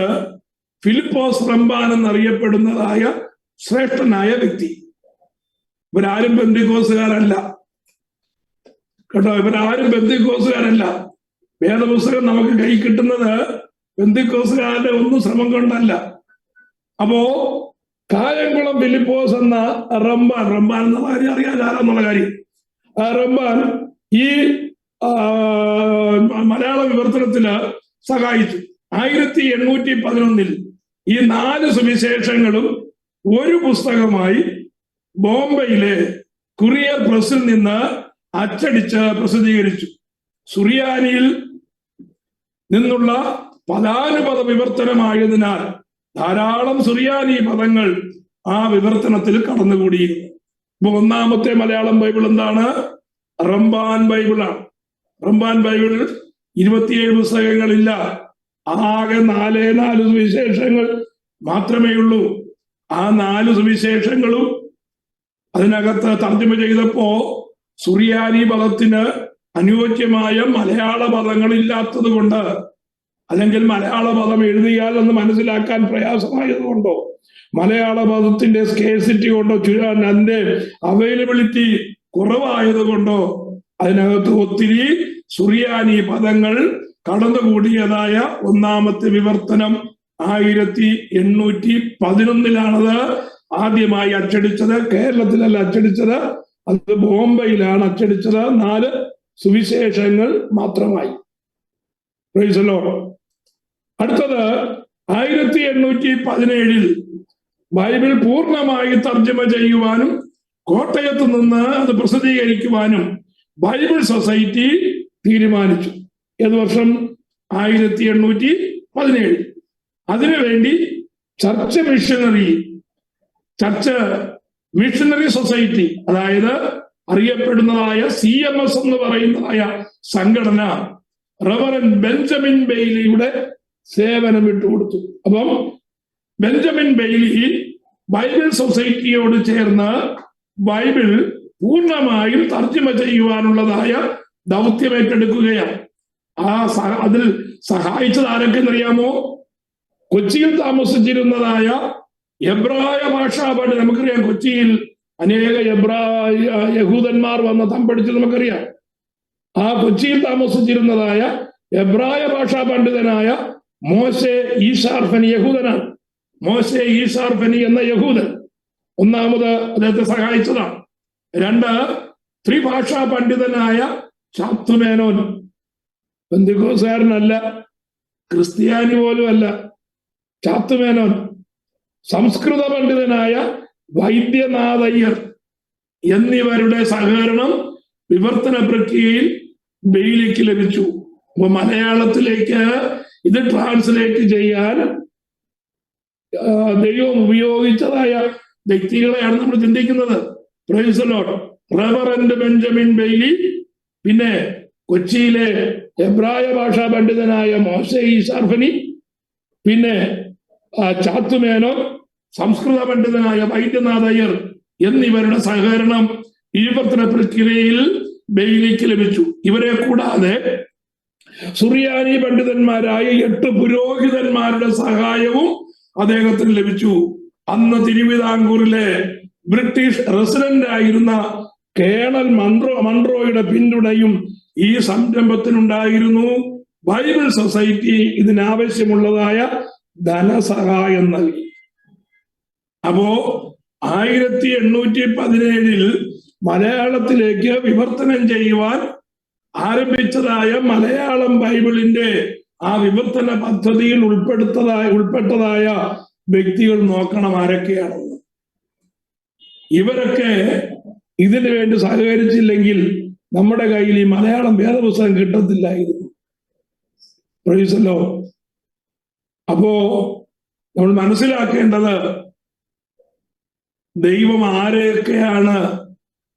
ഫിലിപ്പോസ് റംബാൻ എന്നറിയപ്പെടുന്നതായ ശ്രേഷ്ഠനായ വ്യക്തി. ഇവരാരും ബന്ധുക്കോസുകാരല്ല കേട്ടോ, ഇവരാരും ബന്ധുക്കോസുകാരല്ല. വേദപുസ്തകം നമുക്ക് കൈ കിട്ടുന്നത് ബന്ധുക്കോസുകാരുടെ ഒന്നും ശ്രമം കൊണ്ടല്ല. അപ്പോ കായംകുളം ഫിലിപ്പോസ് എന്ന റംബാൻ എന്ന കാര്യം അറിയാൻ ആരാന്നുള്ള കാര്യം, റംബാൻ ഈ മലയാള വിവർത്തനത്തിന് സഹായിച്ചു. 1811 ഈ 4 സുവിശേഷങ്ങളും ഒരു പുസ്തകമായി ബോംബെയിലെ കുറിയർ പ്രസിൽ നിന്ന് അച്ചടിച്ച് പ്രസിദ്ധീകരിച്ചു. സുറിയാനിയിൽ നിന്നുള്ള പദാനുപദ വിവർത്തനമായതിനാൽ ധാരാളം സുറിയാനി പദങ്ങൾ ആ വിവർത്തനത്തിൽ കടന്നുകൂടിയിരുന്നു. ഇപ്പൊ ഒന്നാമത്തെ മലയാളം ബൈബിൾ എന്താണ്? റംബാൻ ബൈബിളാണ്. റംബാൻ ബൈബിളിൽ 27 പുസ്തകങ്ങളില്ല, ആകെ 4 സുവിശേഷങ്ങൾ മാത്രമേ ഉള്ളൂ. ആ 4 സുവിശേഷങ്ങളും അതിനകത്ത് തർജ്ജമ ചെയ്തപ്പോ സുറിയാനി പദത്തിന് അനുയോജ്യമായ മലയാള പദങ്ങൾ ഇല്ലാത്തത് കൊണ്ട്, അല്ലെങ്കിൽ മലയാള പദം എഴുതിയാൽ എന്ന് മനസ്സിലാക്കാൻ പ്രയാസമായതുകൊണ്ടോ, മലയാള പദത്തിന്റെ സ്കേസിറ്റി കൊണ്ടോ, അതിന്റെ അവൈലബിലിറ്റി കുറവായത് കൊണ്ടോ അതിനകത്ത് ഒത്തിരി സുറിയാനി പദങ്ങൾ കടന്നുകൂടിയതായ ഒന്നാമത്തെ വിവർത്തനം 1811 ആദ്യമായി അച്ചടിച്ചത്. കേരളത്തിലല്ല അച്ചടിച്ചത്, അത് ബോംബെയിലാണ് അച്ചടിച്ചത്. 4 സുവിശേഷങ്ങൾ മാത്രമായി. Price the Lord. അടുത്തത് 1817 ബൈബിൾ പൂർണ്ണമായി തർജ്ജമ ചെയ്യുവാനും കോട്ടയത്ത് നിന്ന് അത് പ്രസിദ്ധീകരിക്കുവാനും ബൈബിൾ സൊസൈറ്റി തീരുമാനിച്ചു. ഏത് വർഷം? 1817. അതിനുവേണ്ടി ചർച്ച് മിഷണറി സൊസൈറ്റി, അതായത് അറിയപ്പെടുന്നതായ CMS എന്ന് പറയുന്നതായ സംഘടന റവറൻ ബെഞ്ചമിൻ ബെയ്ലിയുടെ സേവനം വിട്ടുകൊടുത്തു. അപ്പം ബെഞ്ചമിൻ ബെയ്ലി ബൈബിൾ സൊസൈറ്റിയോട് ചേർന്ന് ബൈബിൾ പൂർണ്ണമായും തർജ്ജമ ചെയ്യുവാനുള്ളതായ ദൗത്യം ഏറ്റെടുക്കുകയാണ്. അതിൽ സഹായിച്ചത് ആരൊക്കെയെന്നറിയാമോ? കൊച്ചിയിൽ താമസിച്ചിരുന്നതായ എബ്രായ ഭാഷാ പണ്ഡിതൻ. നമുക്കറിയാം, കൊച്ചിയിൽ അനേക യഹൂദന്മാർ വന്ന് തമ്പടിച്ച് നമുക്കറിയാം. ആ കൊച്ചിയിൽ താമസിച്ചിരുന്നതായ എബ്രായ ഭാഷാ പണ്ഡിതനായ മോശെ ഈശാർഫനി യഹൂദനാണ്. മോശെ ഈശാർഫനി എന്ന യഹൂദൻ ഒന്നാമത് അദ്ദേഹത്തെ സഹായിച്ചതാണ്. 2, ത്രിഭാഷാ പണ്ഡിതനായ ചാത്തുമേനോൻ. പെന്തിക്കോസുകാരനല്ല, ക്രിസ്ത്യാനി പോലും അല്ല. ചാത്തുമേനോൻ. സംസ്കൃത പണ്ഡിതനായ വൈദ്യനാഥയ്യർ എന്നിവരുടെ സഹകരണം വിവർത്തന പ്രക്രിയയിൽ ബെയ്ലിക്ക് ലഭിച്ചു. അപ്പൊ മലയാളത്തിലേക്ക് ഇത് ട്രാൻസ്ലേറ്റ് ചെയ്യാൻ ദൈവം ഉപയോഗിച്ചതായ വ്യക്തികളെയാണ് നമ്മൾ ചിന്തിക്കുന്നത്. Price the Lord. Reverend Benjamin Bailey, പിന്നെ കൊച്ചിയിലെ എബ്രായ ഭാഷാ പണ്ഡിതനായ മോശെ ഈശാർഫനി, പിന്നെ ചാത്തുമേനോ, സംസ്കൃത പണ്ഡിതനായ വൈദ്യനാഥ അയ്യർ എന്നിവരുടെ സഹകരണം ഈ വിവർത്തന പ്രക്രിയയിൽ ബെയ്ലിക്ക് ലഭിച്ചു. ഇവരെ കൂടാതെ സുറിയാനി പണ്ഡിതന്മാരായ 8 പുരോഹിതന്മാരുടെ സഹായവും അദ്ദേഹത്തിന് ലഭിച്ചു. അന്ന് തിരുവിതാംകൂറിലെ ബ്രിട്ടീഷ് റെസിഡന്റ് ആയിരുന്ന കേണൽ മൺട്രോയുടെ പിന്തുണയും ഈ സംരംഭത്തിനുണ്ടായിരുന്നു. ബൈബിൾ സൊസൈറ്റി ഇതിനാവശ്യമുള്ളതായ ധനസഹായം നൽകി. അപ്പോ 1817 മലയാളത്തിലേക്ക് വിവർത്തനം ചെയ്യുവാൻ ആരംഭിച്ചതായ മലയാളം ബൈബിളിന്റെ ആ വിവർത്തന പദ്ധതിയിൽ ഉൾപ്പെട്ടതായ വ്യക്തികൾ നോക്കണം ആരൊക്കെയാണെന്ന്. ഇവരൊക്കെ ഇതിനു വേണ്ടി സഹകരിച്ചില്ലെങ്കിൽ നമ്മുടെ കയ്യിൽ ഈ മലയാളം വേദപുസ്തകം കിട്ടത്തില്ലായിരുന്നു. Price the Lord. അപ്പോ നമ്മൾ മനസ്സിലാക്കേണ്ടത് ദൈവം ആരെയൊക്കെയാണ്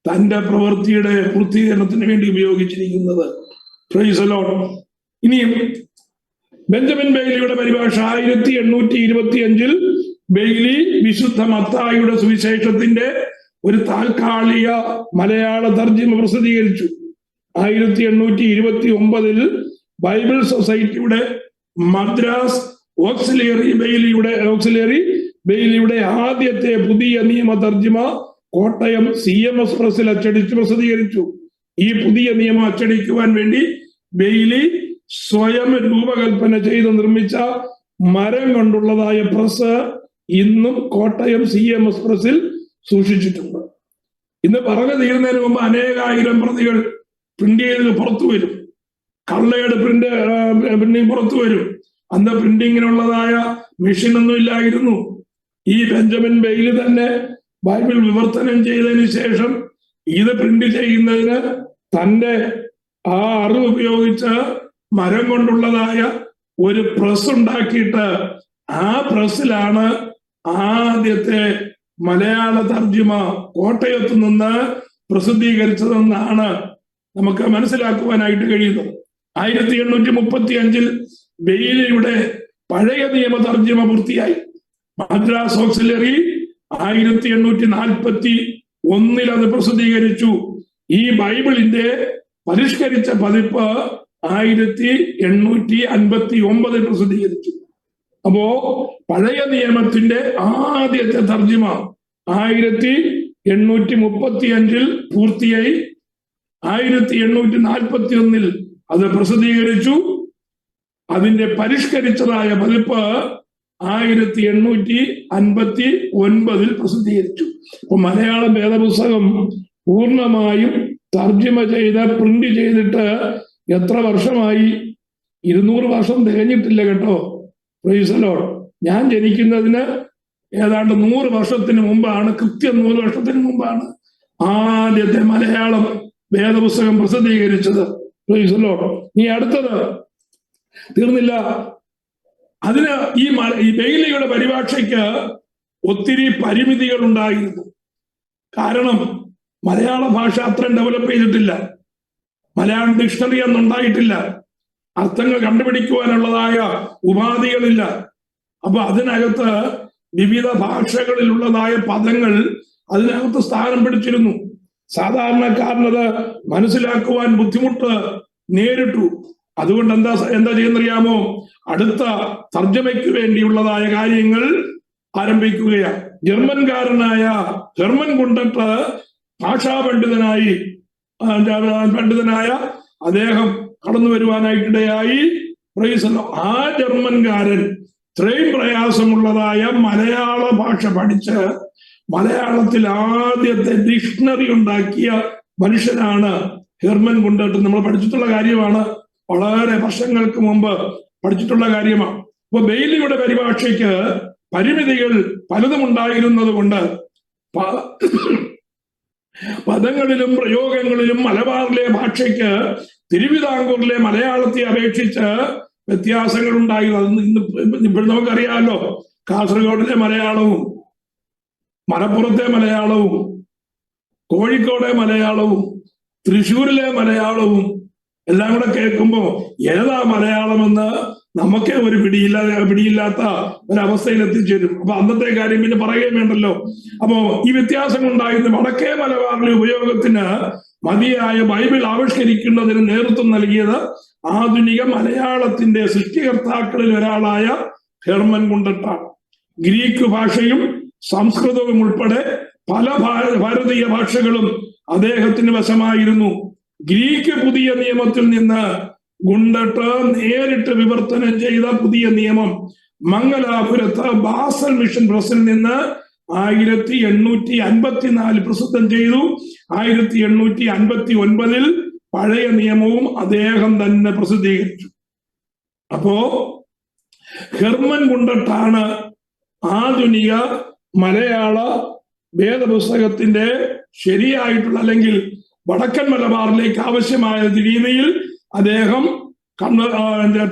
തന്റെ പ്രവൃത്തിയുടെ പൂർത്തീകരണത്തിന് വേണ്ടി ഉപയോഗിച്ചിരിക്കുന്നത്. Price the Lord. ഇനിയും ബെഞ്ചമിൻ ബെയ്ലിയുടെ പരിഭാഷ 1825 ബെയ്ലി വിശുദ്ധ മത്തായിയുടെ സുവിശേഷത്തിന്റെ ഒരു താൽക്കാലിക മലയാള തർജ്ജിമ പ്രസിദ്ധീകരിച്ചു. 1829 ബൈബിൾ സൊസൈറ്റിയുടെ മദ്രാസ് ഓക്സിലിയറി ബെയ്ലിയുടെ ആദ്യത്തെ പുതിയ നിയമ തർജ്ജിമ കോട്ടയം CMS പ്രസിൽ അച്ചടിച്ച് പ്രസിദ്ധീകരിച്ചു. ഈ പുതിയ നിയമം അച്ചടിക്കുവാൻ വേണ്ടി ബെയ്ലി സ്വയം രൂപകൽപ്പന ചെയ്ത് നിർമ്മിച്ച മരം കൊണ്ടുള്ളതായ പ്രസ് ഇന്നും കോട്ടയം CMS പ്രസിൽ സൂക്ഷിച്ചിട്ടുണ്ട്. ഇന്ന് പറഞ്ഞു തീരുന്നതിന് മുമ്പ് അനേകായിരം പ്രതികൾ പ്രിന്റ് ചെയ്ത് പുറത്തു വരും. കള്ളയുടെ പ്രിന്റിങ് പുറത്തു വരും. അന്ന് പ്രിന്റിങ്ങിനുള്ളതായ മെഷീൻ ഒന്നും ഇല്ലായിരുന്നു. ഈ ബെഞ്ചമിൻ ബെയ്ലി തന്നെ ബൈബിൾ വിവർത്തനം ചെയ്തതിന് ശേഷം ഇത് പ്രിന്റ് ചെയ്യുന്നതിന് തന്റെ ആ അറിവ് ഉപയോഗിച്ച് മരം കൊണ്ടുള്ളതായ ഒരു പ്രസ് ഉണ്ടാക്കിയിട്ട് ആ പ്രസ്സിലാണ് ആദ്യത്തെ മലയാള തർജ്ജിമ കോട്ടയത്ത് നിന്ന് പ്രസിദ്ധീകരിച്ചതെന്നാണ് നമുക്ക് മനസ്സിലാക്കുവാനായിട്ട് കഴിയുന്നത്. 1835 ബെയ്ലിയുടെ പഴയ നിയമ തർജ്ജിമ പൂർത്തിയായി. മദ്രാസ് ഓക്സിലറി 1841 അത് പ്രസിദ്ധീകരിച്ചു. ഈ ബൈബിളിന്റെ പരിഷ്കരിച്ച പതിപ്പ് 1859 പ്രസിദ്ധീകരിച്ചു. അപ്പോ പഴയ നിയമത്തിന്റെ ആദ്യത്തെ തർജ്ജിമ 1835 പൂർത്തിയായി. 1841 അത് പ്രസിദ്ധീകരിച്ചു. അതിന്റെ പരിഷ്കരിച്ചതായ പതിപ്പ് 1859 പ്രസിദ്ധീകരിച്ചു. അപ്പൊ മലയാളം വേദപുസ്തകം പൂർണ്ണമായും തർജ്ജിമ ചെയ്ത് പ്രിന്റ് ചെയ്തിട്ട് എത്ര വർഷമായി? 200 വർഷം തികഞ്ഞിട്ടില്ല കേട്ടോ. Price the Lord. ഞാൻ ജനിക്കുന്നതിന് ഏതാണ്ട് 100 വർഷത്തിന് മുമ്പാണ്, കൃത്യം 100 വർഷത്തിന് മുമ്പാണ് ആദ്യത്തെ മലയാളം വേദപുസ്തകം പ്രസിദ്ധീകരിച്ചത്. Price the Lord. ഇനി അടുത്തത് തീർന്നില്ല. അതിന് ഈ ബെയ്ലിയുടെ പരിഭാഷയ്ക്ക് ഒത്തിരി പരിമിതികൾ ഉണ്ടായിരുന്നു. കാരണം മലയാള ഭാഷ അത്രയും ഡെവലപ്പ് ചെയ്തിട്ടില്ല. മലയാളം ഡിക്ഷണറി ഒന്നും ഉണ്ടായിട്ടില്ല. അർത്ഥങ്ങൾ കണ്ടുപിടിക്കുവാനുള്ളതായ ഉപാധികളില്ല. അപ്പൊ അതിനകത്ത് വിവിധ ഭാഷകളിലുള്ളതായ പദങ്ങൾ അതിനകത്ത് സ്ഥാനം പിടിച്ചിരുന്നു. സാധാരണക്കാരനത് മനസ്സിലാക്കുവാൻ ബുദ്ധിമുട്ട് നേരിട്ടു. അതുകൊണ്ട് എന്താ ചെയ്യുന്നറിയാമോ? അടുത്ത തർജ്ജമയ്ക്ക് വേണ്ടിയുള്ളതായ കാര്യങ്ങൾ ആരംഭിക്കുകയാണ്. ജർമ്മൻകാരനായ ഹെർമൻ ഗുണ്ടട്ട് ഭാഷാ പണ്ഡിതനായ അദ്ദേഹം കടന്നു വരുവാനായിട്ടിടയായി. ആ ജർമ്മൻകാരൻ ഇത്രയും പ്രയാസമുള്ളതായ മലയാള ഭാഷ പഠിച്ച് മലയാളത്തിൽ ആദ്യത്തെ ഡിക്ഷണറി ഉണ്ടാക്കിയ മനുഷ്യനാണ് ഹെർമൻ ഗുണ്ടട്ട്. നമ്മൾ പഠിച്ചിട്ടുള്ള കാര്യമാണ്, വളരെ വർഷങ്ങൾക്ക് മുമ്പ് പഠിച്ചിട്ടുള്ള കാര്യമാണ്. അപ്പൊ ബെയ്ലിയുടെ പരിഭാഷയ്ക്ക് പരിമിതികൾ പലതും ഉണ്ടായിരുന്നത് കൊണ്ട് പദങ്ങളിലും പ്രയോഗങ്ങളിലും മലബാറിലെ ഭാഷയ്ക്ക് തിരുവിതാംകൂറിലെ മലയാളത്തെ അപേക്ഷിച്ച് വ്യത്യാസങ്ങൾ ഉണ്ടായിരുന്നു. ഇപ്പോൾ നമുക്കറിയാമല്ലോ, കാസർഗോഡിലെ മലയാളവും മലപ്പുറത്തെ മലയാളവും കോഴിക്കോടെ മലയാളവും തൃശ്ശൂരിലെ മലയാളവും എല്ലാം കൂടെ കേൾക്കുമ്പോ ഏതാ മലയാളമെന്ന് നമുക്കേ ഒരു പിടിയില്ലാത്ത ഒരവസ്ഥയിൽ എത്തിച്ചേരും. അപ്പൊ അന്നത്തെ കാര്യം പിന്നെ പറയുകയും വേണ്ടല്ലോ. അപ്പോ ഈ വ്യത്യാസങ്ങൾ ഉണ്ടായിരുന്നു. വടക്കേ മലബാറിലെ ഉപയോഗത്തിന് മതിയായ ബൈബിൾ ആവിഷ്കരിക്കുന്നതിന് നേതൃത്വം നൽകിയത് ആധുനിക മലയാളത്തിന്റെ സൃഷ്ടികർത്താക്കളിൽ ഒരാളായ ഹെർമൻ ഗുണ്ടട്ടാണ്. ഗ്രീക്ക് ഭാഷയും സംസ്കൃതവും ഉൾപ്പെടെ പല ഭാരതീയ ഭാഷകളും അദ്ദേഹത്തിന് വശമായിരുന്നു. ഗ്രീക്ക് പുതിയ നിയമത്തിൽ നിന്ന് ഗുണ്ടട്ട് നേരിട്ട് വിവർത്തനം ചെയ്ത പുതിയ നിയമം മംഗലാപുരത്ത് ബാസൽ മിഷൻ പ്രസിൽ നിന്ന് 1854 പ്രസിദ്ധം ചെയ്തു. 1859 പഴയ നിയമവും അദ്ദേഹം തന്നെ പ്രസിദ്ധീകരിച്ചു. അപ്പോ ഹെർമൻ ഗുണ്ടട്ടാണ് ആധുനിക മലയാള വേദപുസ്തകത്തിന്റെ ശരിയായിട്ടുള്ള, അല്ലെങ്കിൽ വടക്കൻ മലബാറിലേക്ക് ആവശ്യമായ രീതിയിൽ അദ്ദേഹം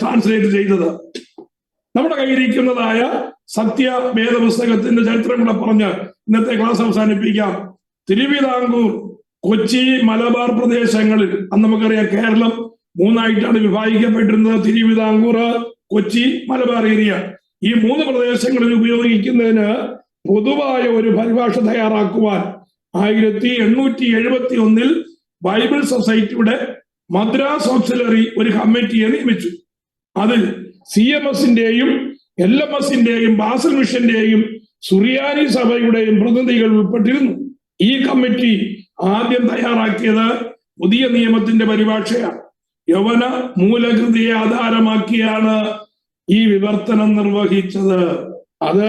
ട്രാൻസ്ലേറ്റ് ചെയ്തത്. നമ്മുടെ കയ്യിരിക്കുന്നതായ സത്യ വേദപുസ്തകത്തിന്റെ ചരിത്രം കൂടെ പറഞ്ഞ് ഇന്നത്തെ ക്ലാസ് അവസാനിപ്പിക്കാം. തിരുവിതാംകൂർ, കൊച്ചി, മലബാർ പ്രദേശങ്ങളിൽ അന്ന് നമുക്കറിയാം കേരളം 3ആയിട്ടാണ് വിഭാഗിക്കപ്പെട്ടിരുന്നത്. തിരുവിതാംകൂർ, കൊച്ചി, മലബാർ ഏരിയ. ഈ 3 പ്രദേശങ്ങളിൽ ഉപയോഗിക്കുന്നതിന് പൊതുവായ ഒരു പരിഭാഷ തയ്യാറാക്കുവാൻ 1871 ബൈബിൾ സൊസൈറ്റിയുടെ മദ്രാസ് ഓക്സിലറി ഒരു കമ്മിറ്റിയെ നിയമിച്ചു. അതിൽ CMSന്റെയും LMSന്റെയും ബാസൽ മിഷന്റെയും സുറിയാനി സഭയുടെയും പ്രതിനിധികൾ ഉൾപ്പെട്ടിരുന്നു. ഈ കമ്മിറ്റി ആദ്യം തയ്യാറാക്കിയത് പുതിയ നിയമത്തിന്റെ പരിഭാഷയാണ്. യവന മൂലകൃതിയെ ആധാരമാക്കിയാണ് ഈ വിവർത്തനം നിർവഹിച്ചത്. അത്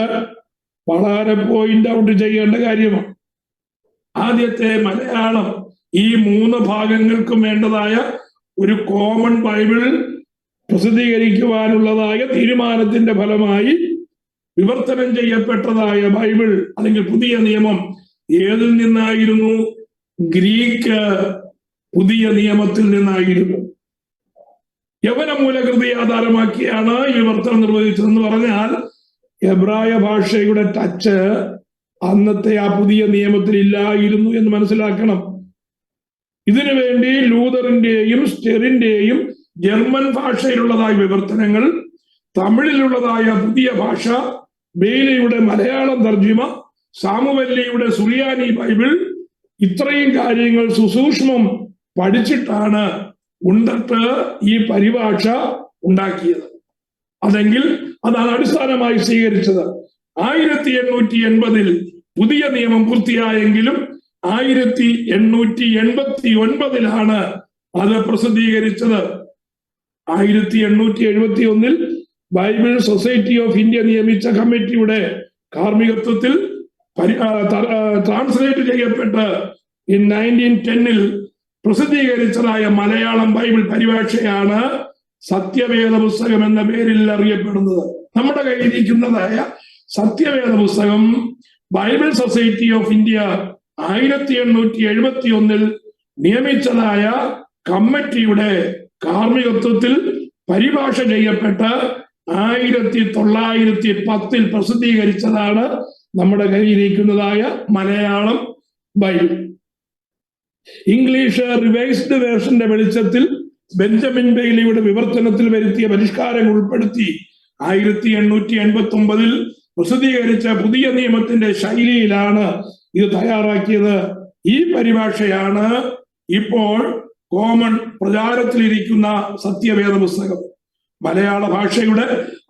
വളരെ പോയിന്റ് ഔട്ട് ചെയ്യേണ്ട കാര്യമാണ്. ആദ്യത്തെ മലയാളം ഈ 3 ഭാഗങ്ങൾക്കും വേണ്ടതായ ഒരു കോമൺ ബൈബിൾ പ്രസിദ്ധീകരിക്കുവാനുള്ളതായ തീരുമാനത്തിന്റെ ഫലമായി വിവർത്തനം ചെയ്യപ്പെട്ടതായ ബൈബിൾ അല്ലെങ്കിൽ പുതിയ നിയമം ഏതിൽ നിന്നായിരുന്നു? ഗ്രീക്ക് പുതിയ നിയമത്തിൽ നിന്നായിരുന്നു. യവന മൂലകൃതിയെ ആധാരമാക്കിയാണ് ഈ വിവർത്തനം നിർവഹിച്ചതെന്ന് പറഞ്ഞാൽ എബ്രായ ഭാഷയുടെ ടച്ച് അന്നത്തെ ആ പുതിയ നിയമത്തിൽ ഇല്ലായിരുന്നു എന്ന് മനസ്സിലാക്കണം. ഇതിനു വേണ്ടി ലൂതറിന്റെയും സ്റ്റെറിന്റെയും ജർമ്മൻ ഭാഷയിലുള്ളതായ വിവർത്തനങ്ങൾ, തമിഴിലുള്ളതായ പുതിയ ഭാഷ, ബെയ്ലിയുടെ മലയാളം തർജിമ, സാമുവല്ലിയുടെ സുറിയാനി ബൈബിൾ, ഇത്രയും കാര്യങ്ങൾ സുസൂക്ഷ്മം പഠിച്ചിട്ടാണ് ഉണ്ടട്ട് ഈ പരിഭാഷ ഉണ്ടാക്കിയത്. അതെങ്കിൽ അതാണ് അടിസ്ഥാനമായി സ്വീകരിച്ചത്. 1880 പുതിയ നിയമം പൂർത്തിയായെങ്കിലും 1889 അത് പ്രസിദ്ധീകരിച്ചത്. 1871 ബൈബിൾ സൊസൈറ്റി ഓഫ് ഇന്ത്യ നിയമിച്ച കമ്മിറ്റിയുടെ കാർമ്മികത്വത്തിൽ ട്രാൻസ്ലേറ്റ് ചെയ്യപ്പെട്ട് 1910 പ്രസിദ്ധീകരിച്ചതായ മലയാളം ബൈബിൾ പരിഭാഷയാണ് സത്യവേദ പുസ്തകം എന്ന പേരിൽ അറിയപ്പെടുന്നത്. നമ്മുടെ കയ്യിലിരിക്കുന്നതായ സത്യവേദ പുസ്തകം ബൈബിൾ സൊസൈറ്റി ഓഫ് ഇന്ത്യ 1871 നിയമിച്ചതായ കമ്മിറ്റിയുടെ കാർമ്മികത്വത്തിൽ പരിഭാഷ ചെയ്യപ്പെട്ട് 1910 പ്രസിദ്ധീകരിച്ചതാണ് നമ്മുടെ കയ്യിലിരിക്കുന്നതായ മലയാളം ബൈബിൾ. ഇംഗ്ലീഷ് റിവൈസ്ഡ് വേർഷന്റെ വെളിച്ചത്തിൽ ബെഞ്ചമിൻ ബെയ്ലിയുടെ വിവർത്തനത്തിൽ വരുത്തിയ പരിഷ്കാരങ്ങൾ ഉൾപ്പെടുത്തി 1889 പ്രസിദ്ധീകരിച്ച പുതിയ നിയമത്തിന്റെ ശൈലിയിലാണ് ഇത് തയ്യാറാക്കിയത്. ഈ പരിഭാഷയാണ് ഇപ്പോൾ കോമൺ പ്രചാരത്തിലിരിക്കുന്ന സത്യവേദ പുസ്തകം. മലയാള ഭാഷയുടെ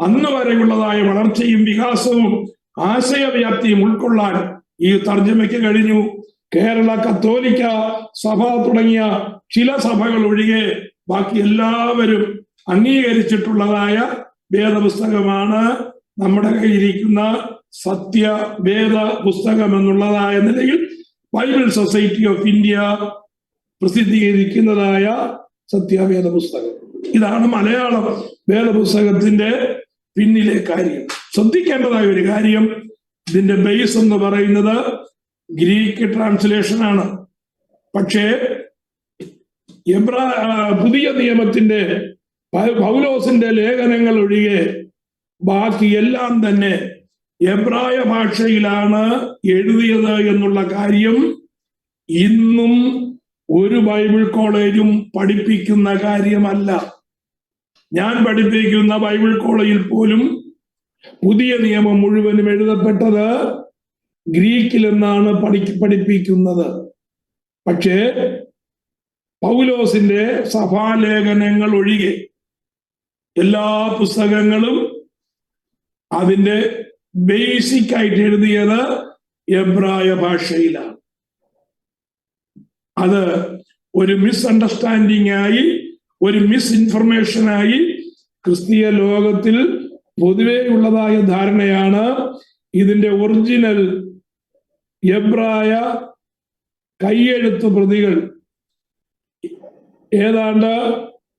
അന്ന് വരെയുള്ളതായ വളർച്ചയും വികാസവും ആശയവ്യാപ്തിയും ഉൾക്കൊള്ളാൻ ഈ തർജ്ജമയ്ക്ക് കഴിഞ്ഞു. കേരള കത്തോലിക്ക സഭ തുടങ്ങിയ ചില സഭകൾ ഒഴികെ ബാക്കി എല്ലാവരും അംഗീകരിച്ചിട്ടുള്ളതായ വേദപുസ്തകമാണ് നമ്മുടെ കയ്യിലിരിക്കുന്ന സത്യവേദ പുസ്തകം എന്നുള്ളതായ നിലയിൽ ബൈബിൾ സൊസൈറ്റി ഓഫ് ഇന്ത്യ പ്രസിദ്ധീകരിക്കുന്നതായ സത്യവേദ പുസ്തകം. ഇതാണ് മലയാളം വേദപുസ്തകത്തിന്റെ പിന്നിലെ കാര്യം. ശ്രദ്ധിക്കേണ്ടതായ ഒരു കാര്യം, ഇതിന്റെ ബേസ് എന്ന് പറയുന്നത് ഗ്രീക്ക് ട്രാൻസ്ലേഷൻ ആണ്. പക്ഷേ പുതിയ നിയമത്തിന്റെ പൗലോസിന്റെ ലേഖനങ്ങൾ ഒഴികെ ബാക്കി എല്ലാം തന്നെ എബ്രായ ഭാഷയിലാണ് എഴുതിയത് എന്നുള്ള കാര്യം ഇന്നും ഒരു ബൈബിൾ കോളേജും പഠിപ്പിക്കുന്ന കാര്യമല്ല. ഞാൻ പഠിപ്പിക്കുന്ന ബൈബിൾ കോളേജിൽ പോലും പുതിയ നിയമം മുഴുവനും എഴുതപ്പെട്ടത് ഗ്രീക്കിൽ എന്നാണ് പഠിപ്പിക്കുന്നത്. പക്ഷേ പൗലോസിന്റെ സഭാലേഖനങ്ങൾ ഒഴികെ എല്ലാ പുസ്തകങ്ങളും അതിന്റെ ബേസിക് ആയിട്ട് എഴുതിയത് എബ്രായ ഭാഷയിലാണ്. അത് ഒരു മിസ്അണ്ടർസ്റ്റാൻഡിംഗ് ആയി, ഒരു മിസ് ഇൻഫർമേഷനായി ക്രിസ്തീയ ലോകത്തിൽ പൊതുവെ ഉള്ളതായ ധാരണയാണ് ഇതിന്റെ ഒറിജിനൽ എബ്രായ കൈയെഴുത്ത് പ്രതികൾ ഏതാണ്ട്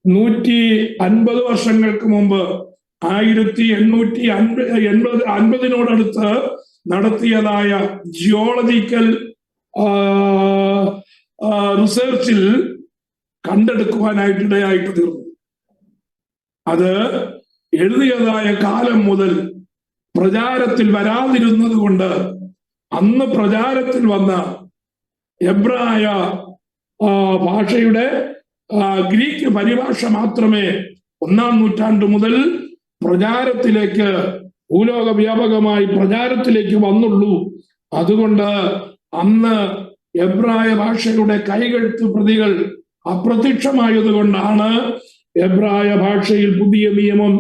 150 വർഷങ്ങൾക്ക് മുമ്പ് 1850 നടത്തിയതായ ജിയോളജിക്കൽ റിസർച്ചിൽ കണ്ടെടുക്കുവാനായിട്ടിടയായിട്ട് തീർന്നു. അത് എഴുതിയതായ കാലം മുതൽ പ്രചാരത്തിൽ വരാതിരുന്നത് കൊണ്ട് അന്ന് പ്രചാരത്തിൽ വന്ന എബ്രായ ഭാഷയുടെ ഗ്രീക്ക് പരിഭാഷ മാത്രമേ 1-ാം നൂറ്റാണ്ട് മുതൽ പ്രചാരത്തിലേക്ക്, ഭൂലോക വ്യാപകമായി പ്രചാരത്തിലേക്ക് വന്നുള്ളൂ. അതുകൊണ്ട് അന്ന് എബ്രായ ഭാഷയുടെ കൈകെഴുത്ത് പ്രതികൾ അപ്രത്യക്ഷമായത് കൊണ്ടാണ് എബ്രായ ഭാഷയിൽ പുതിയ നിയമം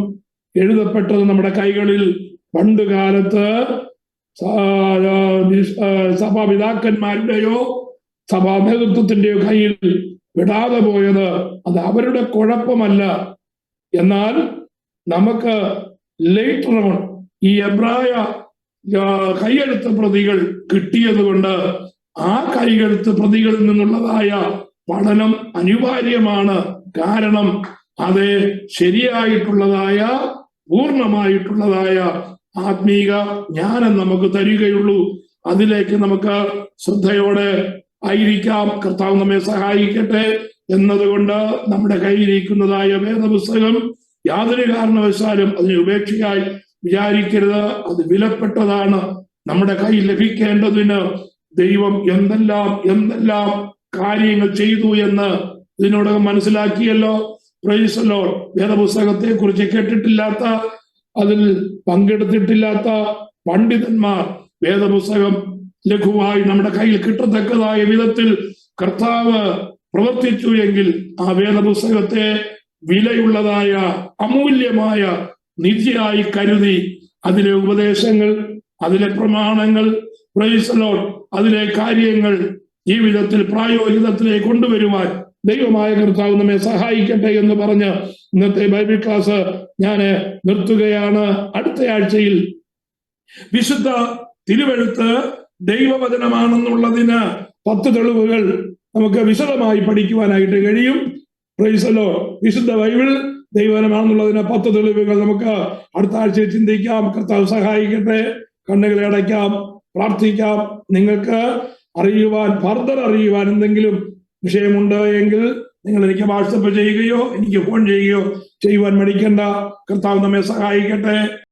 എഴുതപ്പെട്ടത് നമ്മുടെ കൈകളിൽ പണ്ടുകാലത്ത് സഭാപിതാക്കന്മാരുടെയോ സഭാ നേതൃത്വത്തിന്റെയോ കയ്യിൽ വിടാതെ പോയത് അത് അവരുടെ കുഴപ്പമല്ല. എന്നാൽ നമുക്ക് ലേറ്റർ ഓൺ ഈ എബ്രായ കൈയെഴുത്ത് പ്രതികൾ കിട്ടിയത് കൊണ്ട് ആ കൈയെഴുത്ത് പ്രതികളിൽ നിന്നുള്ളതായ പഠനം അനിവാര്യമാണ്. കാരണം അത് ശരിയായിട്ടുള്ളതായ പൂർണ്ണമായിട്ടുള്ളതായ ആത്മീക ജ്ഞാനം നമുക്ക് തരികയുള്ളൂ. അതിലേക്ക് നമുക്ക് ശ്രദ്ധയോടെ ആയിരിക്കാം. കർത്താവ് നമ്മെ സഹായിക്കട്ടെ. എന്നതുകൊണ്ട് നമ്മുടെ കയ്യിലിരിക്കുന്നതായ വേദപുസ്തകം യാതൊരു കാരണവശാലും അതിനെ ഉപേക്ഷയായി വിചാരിക്കരുത്. അത് വിലപ്പെട്ടതാണ്. നമ്മുടെ കയ്യിൽ ലഭിക്കേണ്ടതിന് ദൈവം എന്തെല്ലാം കാര്യങ്ങൾ ചെയ്തു എന്ന് ഇതിനോടകം മനസ്സിലാക്കിയല്ലോ. Price the Lord. വേദപുസ്തകത്തെ കുറിച്ച് കേട്ടിട്ടില്ലാത്ത, അതിൽ പങ്കെടുത്തിട്ടില്ലാത്ത പണ്ഡിതന്മാർ വേദപുസ്തകം ലഘുവായി നമ്മുടെ കയ്യിൽ കിട്ടത്തക്കതായ വിധത്തിൽ കർത്താവ് പ്രവർത്തിച്ചു എങ്കിൽ ആ വേദപുസ്തകത്തെ വിലയുള്ളതായ അമൂല്യമായ നിധിയായി കരുതി അതിലെ ഉപദേശങ്ങൾ, അതിലെ പ്രമാണങ്ങൾ, പ്രൈസ് ദി ലോർഡ്, അതിലെ കാര്യങ്ങൾ ജീവിതത്തിൽ പ്രായോഗികത്തിലേക്ക് കൊണ്ടുവരുവാൻ ദൈവമായ കർത്താവ് നമ്മെ സഹായിക്കട്ടെ എന്ന് പറഞ്ഞ് ഇന്നത്തെ ബൈബിൾ ക്ലാസ് ഞാൻ നിർത്തുകയാണ്. അടുത്ത ആഴ്ചയിൽ വിശുദ്ധ തിരുവെഴുത്ത് ദൈവവചനമാണെന്നുള്ളതിന് 10 തെളിവുകൾ നമുക്ക് വിശദമായി പഠിക്കുവാനായിട്ട് കഴിയും. Praise the Lord. വിശുദ്ധ ബൈബിൾ ദൈവവചനമാണെന്നുള്ളതിന് 10 തെളിവുകൾ നമുക്ക് അടുത്ത ആഴ്ചയിൽ ചിന്തിക്കാം. കർത്താവ് സഹായിക്കട്ടെ. കണ്ണുകളെ അടയ്ക്കാം, പ്രാർത്ഥിക്കാം. നിങ്ങൾക്ക് അറിയുവാൻ, ഫർദർ അറിയുവാൻ എന്തെങ്കിലും വിഷയമുണ്ട് എങ്കിൽ നിങ്ങൾ എനിക്ക് വാട്സപ്പ് ചെയ്യുകയോ എനിക്ക് ഫോൺ ചെയ്യുകയോ ചെയ്യുവാൻ മടിക്കേണ്ട. കർത്താവ് നമ്മെ സഹായിക്കട്ടെ.